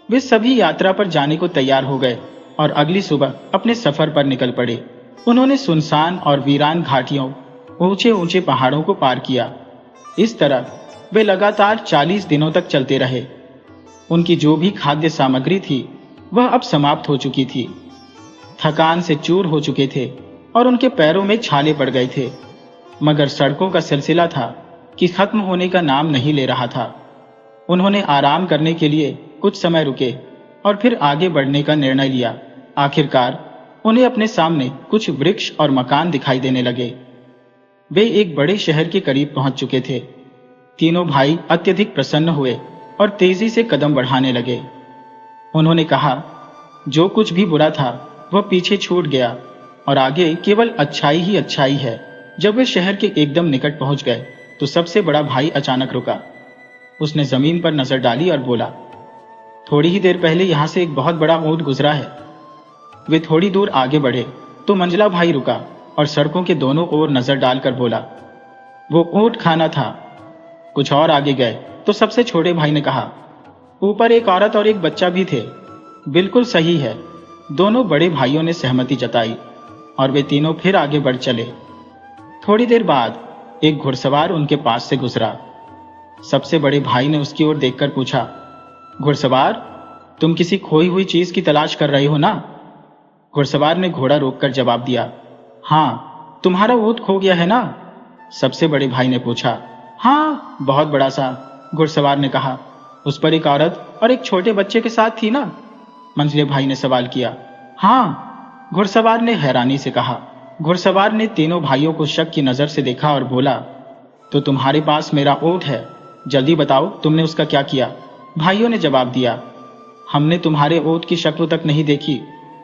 वे सभी यात्रा पर जाने को तैयार हो गए और अगली सुबह अपने सफर पर निकल पड़े। उन्होंने सुनसान और वीरान घाटियों, ऊंचे ऊंचे पहाड़ों को पार किया। इस तरह वे लगातार 40 दिनों तक चलते रहे। उनकी जो भी खाद्य सामग्री थी वह अब समाप्त हो चुकी थी। थकान से चूर हो चुके थे और उनके पैरों में छाले पड़ गए थे। मगर सड़कों का सिलसिला था कि खत्म होने का नाम नहीं ले रहा था। उन्होंने आराम करने के लिए कुछ समय रुके और फिर आगे बढ़ने का निर्णय लिया। आखिरकार उन्हें अपने सामने कुछ वृक्ष और मकान दिखाई देने लगे। वे एक बड़े शहर के करीब पहुंच चुके थे। तीनों भाई अत्यधिक प्रसन्न हुए और तेजी से कदम बढ़ाने लगे। उन्होंने कहा, जो कुछ भी बुरा था वह पीछे छूट गया और आगे केवल अच्छाई ही अच्छाई है। जब वे शहर के एकदम निकट पहुंच गए तो सबसे बड़ा भाई अचानक रुका। उसने जमीन पर नजर डाली और बोला, थोड़ी ही देर पहले यहां से एक बहुत बड़ा ऊंट गुजरा है। वे थोड़ी दूर आगे बढ़े तो मंझला भाई रुका और सड़कों के दोनों ओर नजर डालकर बोला, वो ऊंट खाना था। कुछ और आगे गए तो सबसे छोटे भाई ने कहा, ऊपर एक औरत और एक बच्चा भी थे। बिल्कुल सही है। दोनों बड़े भाइयों ने सहमति जताई और वे तीनों फिर आगे बढ़ चले। थोड़ी देर बाद एक घुड़सवार उनके पास से गुजरा। सबसे बड़े भाई ने उसकी ओर देखकर पूछा, घुड़सवार, तुम किसी खोई हुई चीज की तलाश कर रहे हो ना? घुड़सवार ने घोड़ा रोककर जवाब दिया, हाँ। तुम्हारा ऊंट खो गया है ना? सबसे बड़े भाई ने पूछा। हाँ, बहुत बड़ा सा, घुड़सवार ने कहा। उस पर एक औरत और एक छोटे बच्चे के साथ थी ना? मंझले भाई ने सवाल किया। हाँ, घुड़सवार ने हैरानी से कहा। घुड़सवार ने तीनों भाइयों को शक की नजर से देखा और बोला, तो तुम्हारे पास मेरा ऊंट है, जल्दी बताओ तुमने उसका क्या किया? भाइयों ने जवाब दिया, हमने तुम्हारे ऊंट की शक्ल तक नहीं देखी,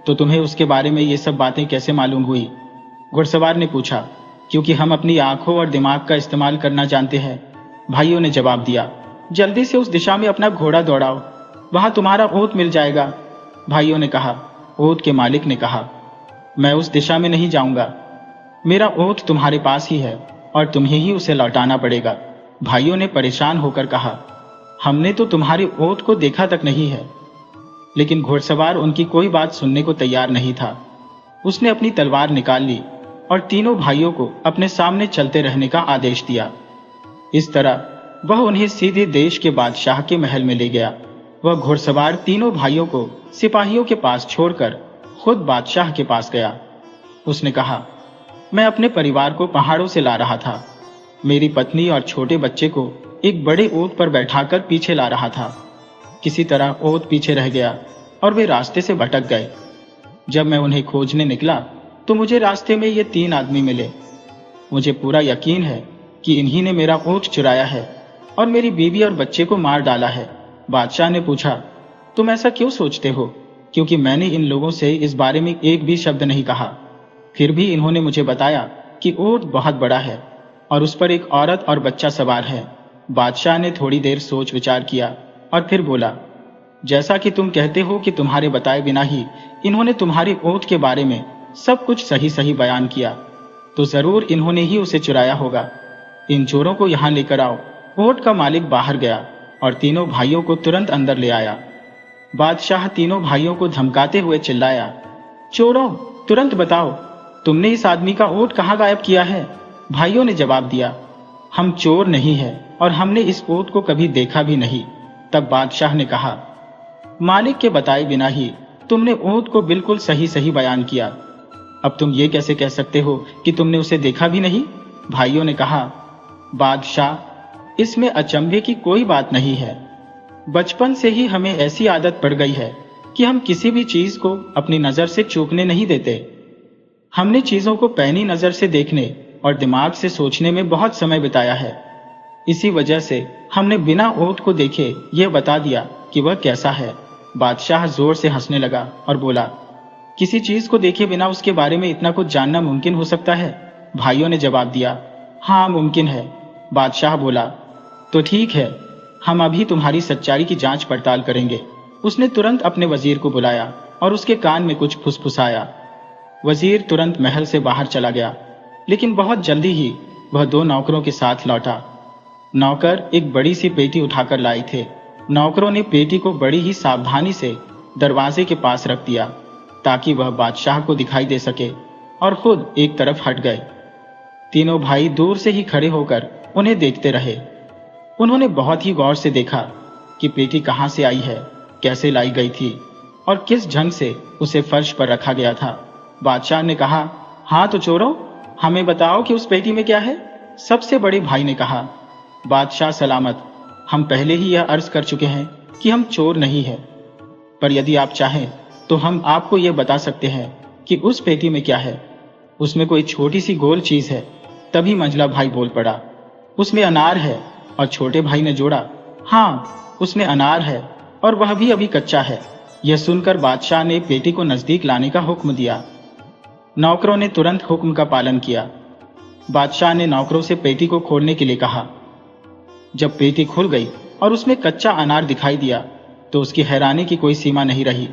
तो तुम्हें उसके बारे में ये सब बातें कैसे मालूम हुई? घुड़सवार ने पूछा। क्योंकि हम अपनी आंखों और दिमाग का इस्तेमाल करना जानते हैं, भाइयों ने जवाब दिया। जल्दी से उस दिशा में अपना घोड़ा दौड़ाओ, वहां तुम्हारा ऊंट मिल जाएगा, भाइयों ने कहा। ऊंट के मालिक ने कहा, मैं उस दिशा में नहीं जाऊंगा। मेरा ऊंट तुम्हारे पास ही है और तुम्हें ही उसे लौटाना पड़ेगा, भाइयों ने परेशान होकर कहा। हमने तो तुम्हारे ऊंट को देखा तक नहीं है। लेकिन घुड़सवार उनकी कोई बात सुनने को तैयार नहीं था। उसने अपनी तलवार निकाल ली और तीनों भाइयों को अपने सामने चलते रहने का आदेश दिया। इस तरह वह उन्हें सीधे देश के बादशाह के महल में ले गया। वह घुड़सवार तीनों भाइयों को सिपाहियों के पास छोड़कर खुद बादशाह के पास गया। उसने कहा, मैं अपने परिवार को पहाड़ों से ला रहा था। मेरी पत्नी और छोटे बच्चे को एक बड़े ऊंट पर बैठाकर पीछे ला रहा था। किसी तरह ऊंट पीछे रह गया और वे रास्ते से भटक गए। जब मैं उन्हें खोजने निकला तो मुझे रास्ते में ये 3 आदमी मिले। मुझे पूरा यकीन है कि इन्हीं ने मेरा ऊंट चुराया है और मेरी बीवी और बच्चे को मार डाला है। बादशाह ने पूछा, तुम ऐसा क्यों सोचते हो? क्योंकि मैंने इन लोगों से इस बारे में एक भी शब्द नहीं कहा। फिर भी इन्होंने मुझे बताया कि ऊंट बहुत बड़ा है और उस पर एक औरत और बच्चा सवार है। बादशाह ने थोड़ी देर सोच विचार किया और फिर बोला, जैसा कि तुम कहते हो कि तुम्हारे बताए बिना ही इन्होंने तुम्हारे ऊंट के बारे में सब कुछ सही सही बयान किया, तो जरूर इन्होंने ही उसे चुराया होगा। इन चोरों को यहाँ लेकर आओ। ऊंट का मालिक बाहर गया और तीनों भाइयों को तुरंत अंदर ले आया। बादशाह तीनों भाइयों को धमकाते हुए चिल्लाया, चोरों, तुरंत बताओ, तुमने इस आदमी का ऊंट कहाँ गायब किया है? भाइयों ने जवाब दिया, हम चोर नहीं हैं और हमने इस ऊंट को कभी देखा भी नहीं। तब बादशाह ने कहा, मालिक के बताए बिना ही तुमने ऊंट को बिल्कुल सही सही बयान किया। अब तुम ये कैसे कह सकते हो कि तुमने उसे देखा भी नहीं? भाइयों ने कहा, बादशाह, इसमें अचंभे की कोई बात नहीं है। बचपन से ही हमें ऐसी आदत पड़ गई है कि हम किसी भी चीज को अपनी नजर से चूकने नहीं देते। हमने चीजों को पैनी नजर से देखने और दिमाग से सोचने में बहुत समय बिताया है। इसी वजह से हमने बिना ऊंट को देखे यह बता दिया कि वह कैसा है। बादशाह जोर से हंसने लगा और बोला, किसी चीज को देखे बिना उसके बारे में इतना कुछ जानना मुमकिन हो सकता है? भाइयों ने जवाब दिया, हाँ मुमकिन है। बादशाह बोला, तो ठीक है, हम अभी तुम्हारी सच्चाई की जांच पड़ताल करेंगे। उसने तुरंत अपने वजीर को बुलाया और उसके कान में कुछ फुसफुसाया। वजीर तुरंत महल से बाहर चला गया, लेकिन बहुत जल्दी ही वह 2 नौकरों के साथ लौटा। नौकर एक बड़ी सी पेटी उठाकर लाए थे। नौकरों ने पेटी को बड़ी ही सावधानी से दरवाजे के पास रख दिया ताकि वह बादशाह को दिखाई दे सके, और खुद एक तरफ हट गए। तीनों भाई दूर से ही खड़े होकर उन्हें देखते रहे। उन्होंने बहुत ही गौर से देखा कि पेटी कहां से आई है, कैसे लाई गई थी और किस ढंग से उसे फर्श पर रखा गया था। बादशाह ने कहा, हाँ तो चोरों, हमें बताओ कि उस पेटी में क्या है? सबसे बड़े भाई ने कहा, बादशाह सलामत, हम पहले ही यह अर्ज कर चुके हैं कि हम चोर नहीं हैं, पर यदि आप चाहें तो हम आपको यह बता सकते हैं कि उस पेटी में क्या है। उसमें कोई छोटी सी गोल चीज है। तभी मंझला भाई बोल पड़ा, उसमें अनार है। और छोटे भाई ने जोड़ा, हाँ उसमें अनार है, और वह भी अभी कच्चा है। यह सुनकर बादशाह ने पेटी को नजदीक लाने का हुक्म दिया। नौकरों ने तुरंत हुक्म का पालन किया। बादशाह ने नौकरों से पेटी को खोलने के लिए कहा। जब पेटी खुल गई और उसमें कच्चा अनार दिखाई दिया तो उसकी हैरानी की कोई सीमा नहीं रही।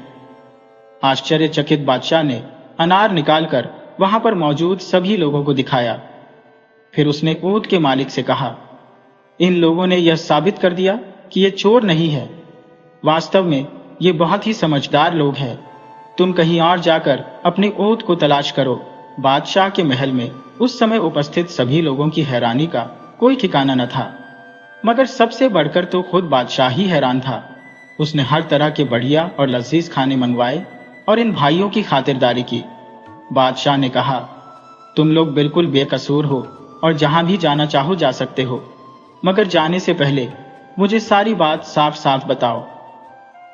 आश्चर्यचकित बादशाह ने अनार निकालकर वहां पर मौजूद सभी लोगों को दिखाया। फिर उसने ऊंट के मालिक से कहा, इन लोगों ने यह साबित कर दिया कि ये चोर नहीं है। वास्तव में ये बहुत ही समझदार लोग हैं। तुम कहीं और जाकर अपने ऊंट को तलाश करो। बादशाह के महल में उस समय उपस्थित सभी लोगों की हैरानी का कोई ठिकाना न था, मगर सबसे बढ़कर तो खुद बादशाह ही हैरान था। उसने हर तरह के बढ़िया और लजीज खाने मंगवाए और इन भाइयों की खातिरदारी की। बादशाह ने कहा, तुम लोग बिल्कुल बेकसूर हो और जहां भी जाना चाहो जा सकते हो, मगर जाने से पहले मुझे सारी बात साफ साफ बताओ।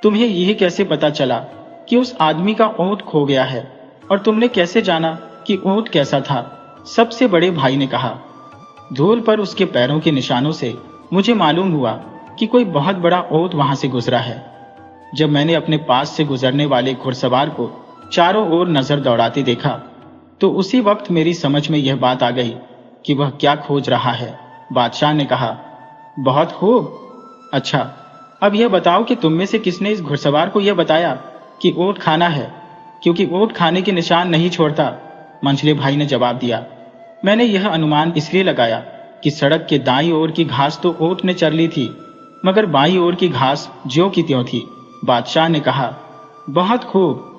तुम्हें यह कैसे पता चला कि उस आदमी का ऊंट खो गया है, और तुमने कैसे जाना कि ऊंट कैसा था? सबसे बड़े भाई ने कहा, धूल पर उसके पैरों के निशानों से मुझे मालूम हुआ कि कोई बहुत बड़ा ऊंट वहां से गुजरा है। जब मैंने अपने पास से गुजरने वाले घुड़सवार को चारों ओर नजर दौड़ाते देखा तो उसी वक्त मेरी समझ में यह बात आ गई कि वह क्या खोज रहा है। बादशाह ने कहा, बहुत खूब। अच्छा, अब यह बताओ कि तुम में से किसने इस घुड़सवार को यह बताया कि ऊंट खाना है, क्योंकि ऊंट खाने के निशान नहीं छोड़ता? मंझले भाई ने जवाब दिया, मैंने यह अनुमान इसलिए लगाया कि सड़क के दाईं ओर की घास तो ऊंट ने चर ली थी, मगर बाईं ओर की घास ज्यों की त्यों थी। बादशाह ने कहा, बहुत खूब।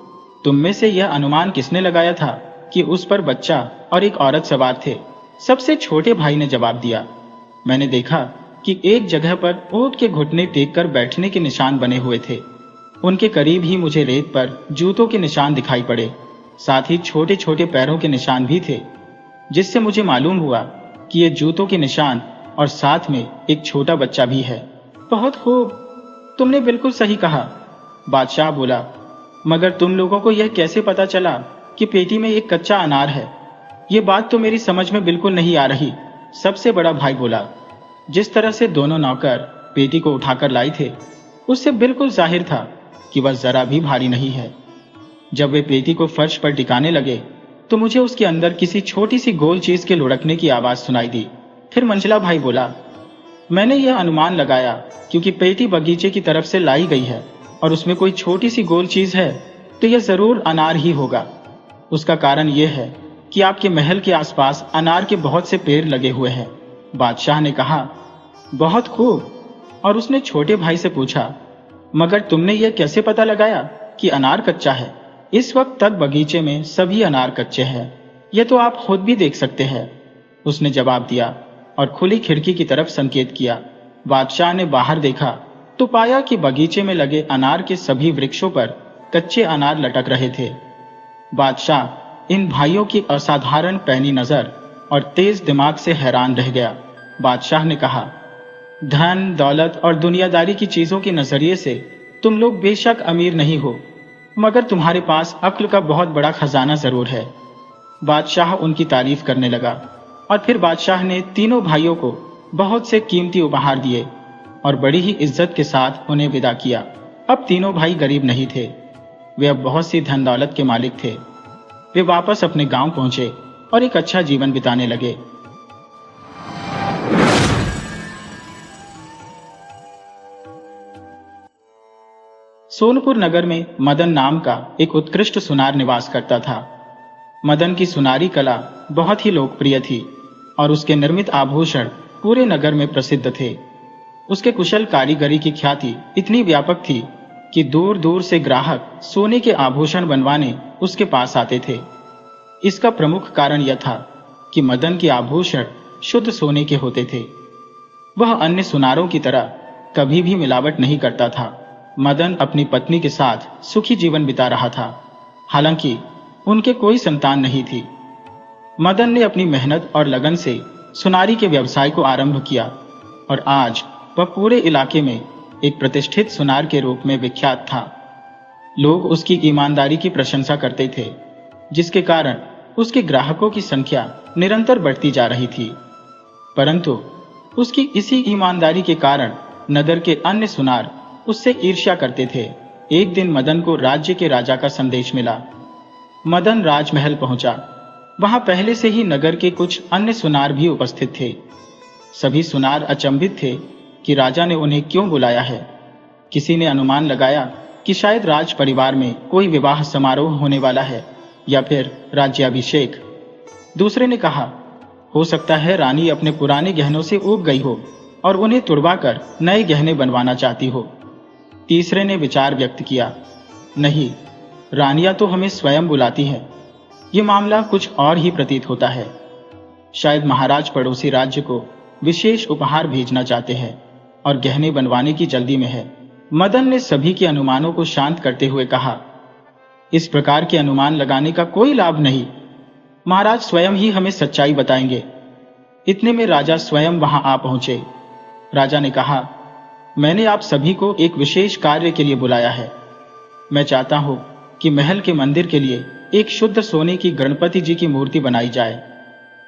तुम में से यह अनुमान किसने लगाया था कि उस पर बच्चा और एक औरत सवार थे? सबसे छोटे भाई ने जवाब दिया, मैंने देखा कि एक जगह पर ऊंट के घुटने टेक कर बैठने के निशान बने हुए थे। उनके करीब ही मुझे रेत पर जूतों के निशान दिखाई पड़े। साथ ही छोटे छोटे पैरों के निशान भी थे, जिससे मुझे मालूम हुआ कि ये जूतों के निशान और साथ में एक छोटा बच्चा भी है। बहुत खूब, तुमने बिल्कुल सही कहा। बादशाह बोला, मगर तुम लोगों को यह कैसे पता चला कि पेटी में एक कच्चा अनार है? ये बात तो मेरी समझ में बिल्कुल नहीं आ रही। सबसे बड़ा भाई बोला, जिस तरह से दोनों नौकर पेटी को उठाकर लाए थे, उससे बिल्कुल जाहिर था कि वह जरा भी भारी नहीं है। जब वे पेटी को फर्श पर टिकाने लगे तो मुझे उसके अंदर किसी छोटी सी गोल चीज के लुढ़कने की आवाज सुनाई दी। फिर मंझला भाई बोला, मैंने यह अनुमान लगाया क्योंकि पेटी बगीचे की तरफ से लाई गई है और उसमें कोई छोटी सी गोल चीज है, तो यह जरूर अनार ही होगा। उसका कारण यह है कि आपके महल के आसपास अनार के बहुत से पेड़ लगे हुए हैं। बादशाह ने कहा, बहुत खूब। और उसने छोटे भाई से पूछा, मगर तुमने यह कैसे पता लगाया कि अनार कच्चा है? इस वक्त तक बगीचे में सभी अनार कच्चे हैं, यह तो आप खुद भी देख सकते हैं। उसने जवाब दिया और खुली खिड़की की तरफ संकेत किया। बादशाह ने बाहर देखा तो पाया कि बगीचे में लगे अनार के सभी वृक्षों पर कच्चे अनार लटक रहे थे। बादशाह इन भाइयों की असाधारण पैनी नजर और तेज दिमाग से हैरान रह गया। बादशाह ने कहा, धन दौलत और दुनियादारी की चीजों के नजरिए से तुम लोग बेशक अमीर नहीं हो, मगर तुम्हारे पास अक्ल का बहुत बड़ा खजाना जरूर है। बादशाह उनकी तारीफ करने लगा और फिर बादशाह ने तीनों भाइयों को बहुत से कीमती उपहार दिए और बड़ी ही इज्जत के साथ उन्हें विदा किया। अब तीनों भाई गरीब नहीं थे, वे अब बहुत सी धन दौलत के मालिक थे। वे वापस अपने गांव पहुंचे और एक अच्छा जीवन बिताने लगे। सोनपुर नगर में मदन नाम का एक उत्कृष्ट सुनार निवास करता था। मदन की सुनारी कला बहुत ही लोकप्रिय थी और उसके निर्मित आभूषण पूरे नगर में प्रसिद्ध थे। उसके कुशल कारीगरी की ख्याति इतनी व्यापक थी कि दूर दूर से ग्राहक सोने के आभूषण बनवाने उसके पास आते थे। इसका प्रमुख कारण यह था कि मदन के आभूषण शुद्ध सोने के होते थे। वह अन्य सुनारों की तरह कभी भी मिलावट नहीं करता था। मदन अपनी पत्नी के साथ सुखी जीवन बिता रहा था, हालांकि उनके कोई संतान नहीं थी। मदन ने अपनी मेहनत और लगन से सुनारी के व्यवसाय को आरंभ किया और आज वह पूरे इलाके में एक प्रतिष्ठित सुनार के रूप में विख्यात था। लोग उसकी ईमानदारी की प्रशंसा करते थे, जिसके कारण उसके ग्राहकों की संख्या निरंतर बढ़ती जा रही थी। परंतु उसकी इसी ईमानदारी के कारण नगर के अन्य सुनार उससे ईर्ष्या करते थे। एक दिन मदन को राज्य के राजा का संदेश मिला। मदन राजमहल पहुंचा। वहां पहले से ही नगर के कुछ अन्य सुनार भी उपस्थित थे। सभी सुनार अचंभित थे कि राजा ने उन्हें क्यों बुलाया है। किसी ने अनुमान लगाया कि शायद राज परिवार में कोई विवाह समारोह होने वाला है या फिर राज्याभिषेक। दूसरे ने कहा, हो सकता है रानी अपने पुराने गहनों से ऊब गई हो और उन्हें तुड़वाकर नए गहने बनवाना चाहती हो। तीसरे ने विचार व्यक्त किया, नहीं, रानियां तो हमें स्वयं बुलाती है। ये मामला कुछ और ही प्रतीत होता है। शायद महाराज पड़ोसी राज्य को विशेष उपहार भेजना चाहते हैं और गहने बनवाने की जल्दी में है। मदन ने सभी के अनुमानों को शांत करते हुए कहा, इस प्रकार के अनुमान लगाने का कोई लाभ नहीं। महाराज स्वयं ही हमें सच्चाई बताएंगे। इतने में राजा स्वयं वहां आ पहुंचे। राजा ने कहा, मैंने आप सभी को एक विशेष कार्य के लिए बुलाया है। मैं चाहता हूं कि महल के मंदिर के लिए एक शुद्ध सोने की गणपति जी की मूर्ति बनाई जाए।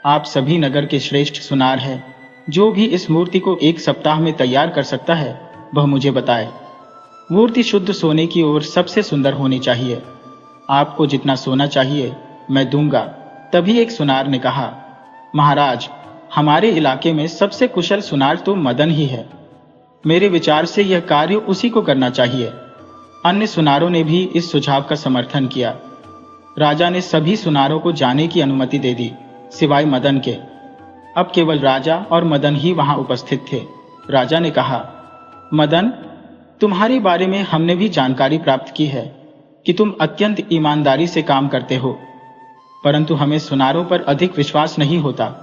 आप सभी नगर के श्रेष्ठ सुनार हैं। जो भी इस मूर्ति को 1 सप्ताह में तैयार कर सकता है वह मुझे बताए। मूर्ति शुद्ध सोने की ओर सबसे सुंदर होनी चाहिए। आपको जितना सोना चाहिए मैं दूंगा। तभी एक सुनार ने कहा, महाराज, हमारे इलाके में सबसे कुशल सुनार तो मदन ही है। मेरे विचार से यह कार्य उसी को करना चाहिए। अन्य सुनारों ने भी इस सुझाव का समर्थन किया। राजा ने सभी सुनारों को जाने की अनुमति दे दी, सिवाय मदन के। अब केवल राजा और मदन ही वहां उपस्थित थे। राजा ने कहा, मदन, तुम्हारे बारे में हमने भी जानकारी प्राप्त की है कि तुम अत्यंत ईमानदारी से काम करते हो, परंतु हमें सुनारों पर अधिक विश्वास नहीं होता।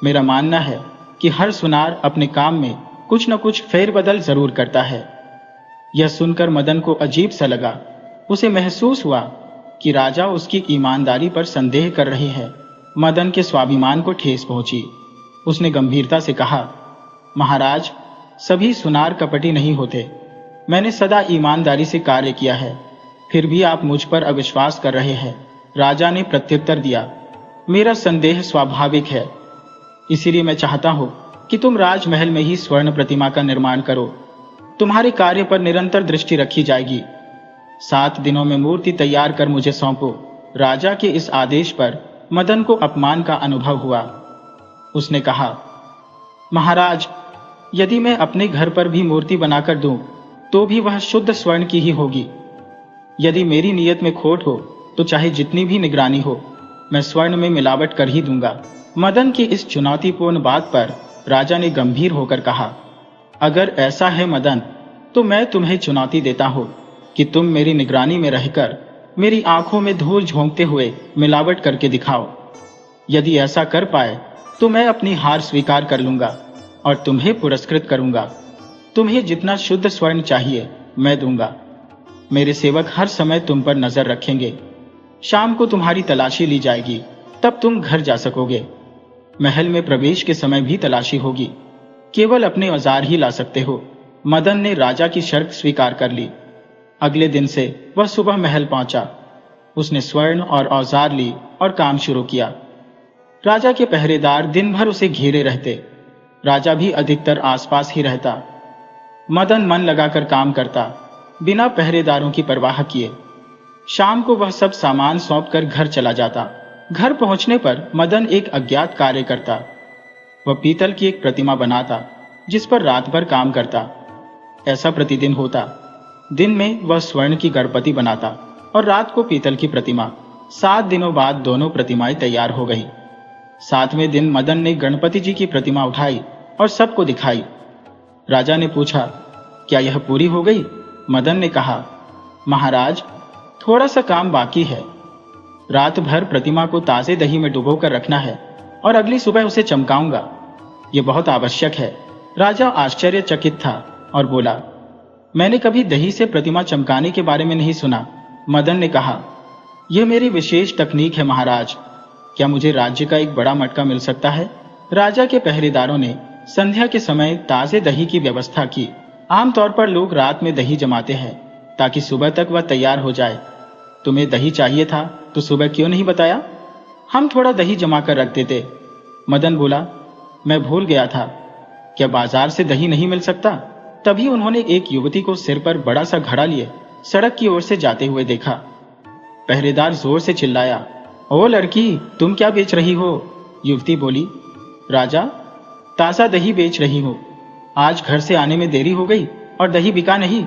मेरा मानना है कि हर सुनार अपने काम में कुछ न कुछ फेरबदल जरूर करता है। यह सुनकर मदन को अजीब सा लगा। उसे महसूस हुआ कि राजा उसकी ईमानदारी पर संदेह कर रहे हैं। मदन के स्वाभिमान को ठेस पहुंची। उसने गंभीरता से कहा, महाराज, सभी सुनार कपटी नहीं होते। मैंने सदा ईमानदारी से कार्य किया है, फिर भी आप मुझ पर अविश्वास कर रहे हैं। राजा ने प्रत्युत्तर दिया, मेरा संदेह स्वाभाविक है, इसीलिए मैं चाहता हूं कि तुम राजमहल में ही स्वर्ण प्रतिमा का निर्माण करो। तुम्हारे कार्य पर निरंतर दृष्टि रखी जाएगी। 7 दिनों में मूर्ति तैयार कर मुझे सौंपो। राजा के इस आदेश पर मदन को अपमान का अनुभव हुआ। उसने कहा, महाराज, यदि मैं अपने घर पर भी मूर्ति बनाकर दूं तो भी वह शुद्ध स्वर्ण की ही होगी। यदि मेरी नीयत में खोट हो तो चाहे जितनी भी निगरानी हो, मैं स्वर्ण में मिलावट कर ही दूंगा। मदन की इस चुनौतीपूर्ण बात पर राजा ने गंभीर होकर कहा, अगर ऐसा है मदन, तो मैं तुम्हें चुनौती देता हूं कि तुम मेरी निगरानी में रहकर मेरी आंखों में धूल झोंकते हुए मिलावट करके दिखाओ। यदि ऐसा कर पाए तो मैं अपनी हार स्वीकार कर लूंगा और तुम्हें पुरस्कृत करूंगा। तुम्हें जितना शुद्ध स्वर्ण चाहिए मैं दूंगा। मेरे सेवक हर समय तुम पर नजर रखेंगे। शाम को तुम्हारी तलाशी ली जाएगी, तब तुम घर जा सकोगे। महल में प्रवेश के समय भी तलाशी होगी। केवल अपने औजार ही ला सकते हो। मदन ने राजा की शर्त स्वीकार कर ली। अगले दिन से वह सुबह महल पहुंचा। उसने स्वर्ण और औजार ली और काम शुरू किया। राजा के पहरेदार दिन भर उसे घेरे रहते। राजा भी अधिकतर आसपास ही रहता। मदन मन लगाकर काम करता, बिना पहरेदारों की परवाह किए। शाम को वह सब सामान सौंपकर घर चला जाता। घर पहुंचने पर मदन एक अज्ञात कार्य करता। वह पीतल की एक प्रतिमा बनाता, जिस पर रात भर काम करता। ऐसा प्रतिदिन होता। दिन में वह स्वर्ण की गणपति बनाता और रात को पीतल की प्रतिमा। 7 दिनों बाद दोनों प्रतिमाएं तैयार हो गई। 7वें दिन मदन ने गणपति जी की प्रतिमा उठाई और सबको दिखाई। राजा ने पूछा, क्या यह पूरी हो गई? मदन ने कहा, महाराज, थोड़ा सा काम बाकी है। रात भर प्रतिमा को ताजे दही में डुबोकर रखना है और अगली सुबह उसे चमकाऊंगा। यह बहुत आवश्यक है। राजा आश्चर्यचकित था और बोला, मैंने कभी दही से प्रतिमा चमकाने के बारे में नहीं सुना। मदन ने कहा, यह मेरी विशेष तकनीक है महाराज। क्या मुझे राज्य का एक बड़ा मटका मिल सकता है? राजा के पहरेदारों ने संध्या के समय ताजे दही की व्यवस्था की। आमतौर पर लोग रात में दही जमाते हैं ताकि सुबह तक वह तैयार हो जाए। तुम्हें दही चाहिए था तो सुबह क्यों नहीं बताया? हम थोड़ा दही जमा कर रख देते। मदन बोला, मैं भूल गया था। क्या बाजार से दही नहीं मिल सकता? तभी उन्होंने एक युवती को सिर पर बड़ा सा घड़ा लिए सड़क की ओर से जाते हुए देखा। पहरेदार जोर से चिल्लाया, ओ लड़की, तुम क्या बेच रही हो? युवती बोली, राजा, ताजा दही बेच रही हूं। आज घर से आने में देरी हो गई और दही बिका नहीं।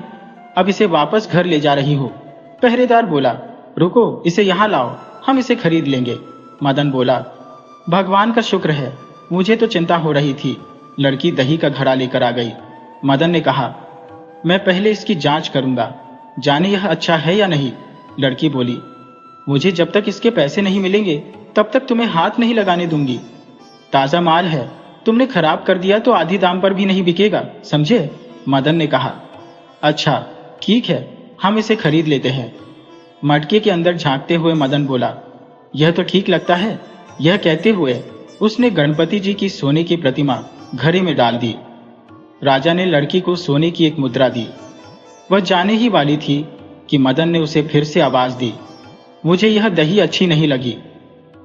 अब इसे वापस घर ले जा रही हो। पहरेदार बोला, रुको, इसे यहां लाओ, हम इसे खरीद लेंगे। मदन बोला, भगवान का शुक्र है, मुझे तो चिंता हो रही थी। लड़की दही का घड़ा लेकर आ गई। मदन ने कहा, मैं पहले इसकी जांच करूंगा, जाने यह अच्छा है या नहीं। लड़की बोली, मुझे जब तक इसके पैसे नहीं मिलेंगे तब तक तुम्हें हाथ नहीं लगाने दूंगी। ताजा माल है, तुमने खराब कर दिया तो आधी दाम पर भी नहीं बिकेगा, समझे? मदन ने कहा, अच्छा ठीक है, हम इसे खरीद लेते हैं। मटके के अंदर झांकते हुए मदन बोला, यह तो ठीक लगता है। यह कहते हुए उसने गणपति जी की सोने की प्रतिमा घड़े में डाल दी। राजा ने लड़की को सोने की एक मुद्रा दी। वह जाने ही वाली थी कि मदन ने उसे फिर से आवाज दी, मुझे यह दही अच्छी नहीं लगी।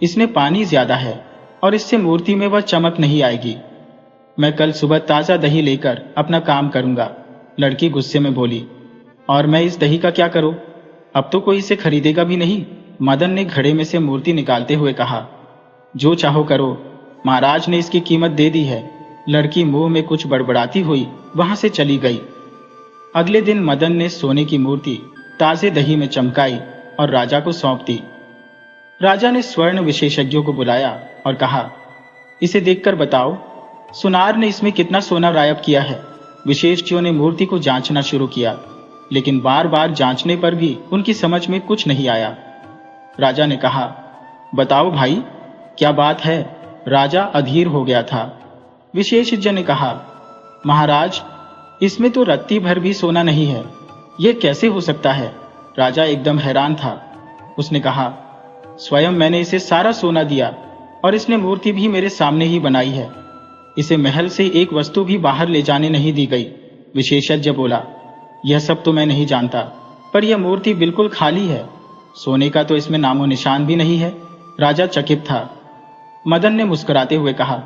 इसमें पानी ज्यादा है और इससे मूर्ति में वह चमक नहीं आएगी। मैं कल सुबह ताजा दही लेकर अपना काम करूंगा। लड़की गुस्से में बोली, और मैं इस दही का क्या करूं? अब तो कोई इसे खरीदेगा भी नहीं। मदन ने घड़े में से मूर्ति निकालते हुए कहा, जो चाहो करो, महाराज ने इसकी कीमत दे दी है। लड़की मुंह में कुछ बड़बड़ाती हुई वहां से चली गई। अगले दिन मदन ने सोने की मूर्ति ताजे दही में चमकाई और राजा को सौंप दी। राजा ने स्वर्ण विशेषज्ञों को बुलाया और कहा, इसे देखकर बताओ, सुनार ने इसमें कितना सोना गायब किया है। विशेषज्ञों ने मूर्ति को जांचना शुरू किया, लेकिन बार बार जांचने पर भी उनकी समझ में कुछ नहीं आया। राजा ने कहा, बताओ भाई, क्या बात है? राजा अधीर हो गया था। विशेषज्ञ ने कहा, महाराज, इसमें तो रत्ती भर भी सोना नहीं है। यह कैसे हो सकता है? राजा एकदम हैरान था। उसने कहा, स्वयं मैंने इसे सारा सोना दिया और इसने मूर्ति भी मेरे सामने ही बनाई है। इसे महल से एक वस्तु भी बाहर ले जाने नहीं दी गई। विशेषज्ञ बोला, यह सब तो मैं नहीं जानता, पर यह मूर्ति बिल्कुल खाली है। सोने का तो इसमें नामो निशान भी नहीं है। राजा चकित था। मदन ने मुस्कुराते हुए कहा,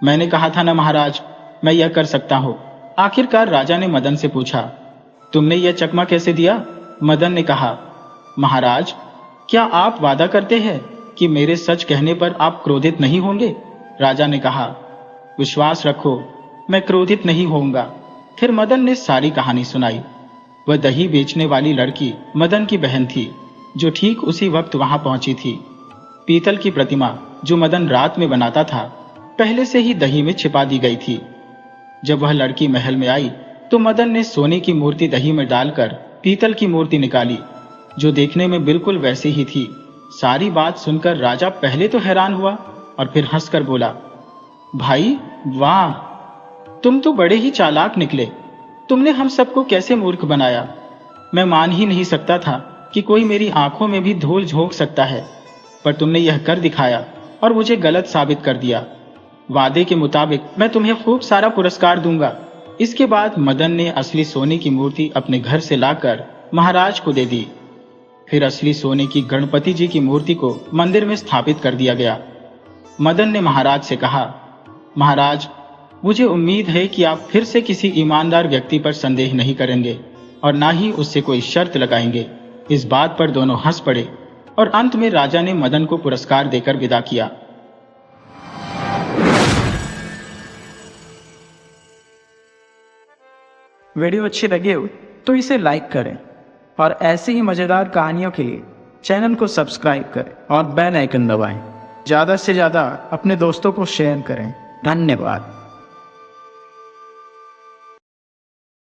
मैंने कहा था ना महाराज, मैं यह कर सकता हूं। आखिरकार राजा ने मदन से पूछा, तुमने यह चकमा कैसे दिया? मदन ने कहा, महाराज, क्या आप वादा करते हैं कि मेरे सच कहने पर आप क्रोधित नहीं होंगे? राजा ने कहा, विश्वास रखो, मैं क्रोधित नहीं होऊंगा। फिर मदन ने सारी कहानी सुनाई। वह दही बेचने वाली लड़की मदन की बहन थी, जो ठीक उसी वक्त वहां पहुंची थी। पीतल की प्रतिमा जो मदन रात में बनाता था, पहले से ही दही में छिपा दी गई थी। जब वह लड़की महल में आई तो मदन ने सोने की मूर्ति दही में डालकर पीतल की मूर्ति निकाली, जो देखने में बिल्कुल वैसी ही थी। सारी बात सुनकर राजा पहले तो हैरान हुआ और फिर हंसकर बोला, भाई वाह, तुम तो बड़े ही चालाक निकले। तुमने हम सबको कैसे मूर्ख बनाया। मैं मान ही नहीं सकता था कि कोई मेरी आंखों में भी धूल झोंक सकता है, पर तुमने यह कर दिखाया और मुझे गलत साबित कर दिया। वादे के मुताबिक मैं तुम्हें खूब सारा पुरस्कार दूंगा। इसके बाद मदन ने असली सोने की मूर्ति अपने घर से लाकर महाराज को दे दी। फिर असली सोने की गणपति जी की मूर्ति को मंदिर में स्थापित कर दिया गया। मदन ने महाराज से कहा, महाराज, मुझे उम्मीद है कि आप फिर से किसी ईमानदार व्यक्ति पर संदेह नहीं करेंगे और ना ही उससे कोई शर्त लगाएंगे। इस बात पर दोनों हंस पड़े और अंत में राजा ने मदन को पुरस्कार देकर विदा किया। वीडियो अच्छी लगी हो तो इसे लाइक करें और ऐसी ही मज़ेदार कहानियों के लिए चैनल को सब्सक्राइब करें और बेल आइकन दबाएं। ज़्यादा से ज़्यादा अपने दोस्तों को शेयर करें। धन्यवाद।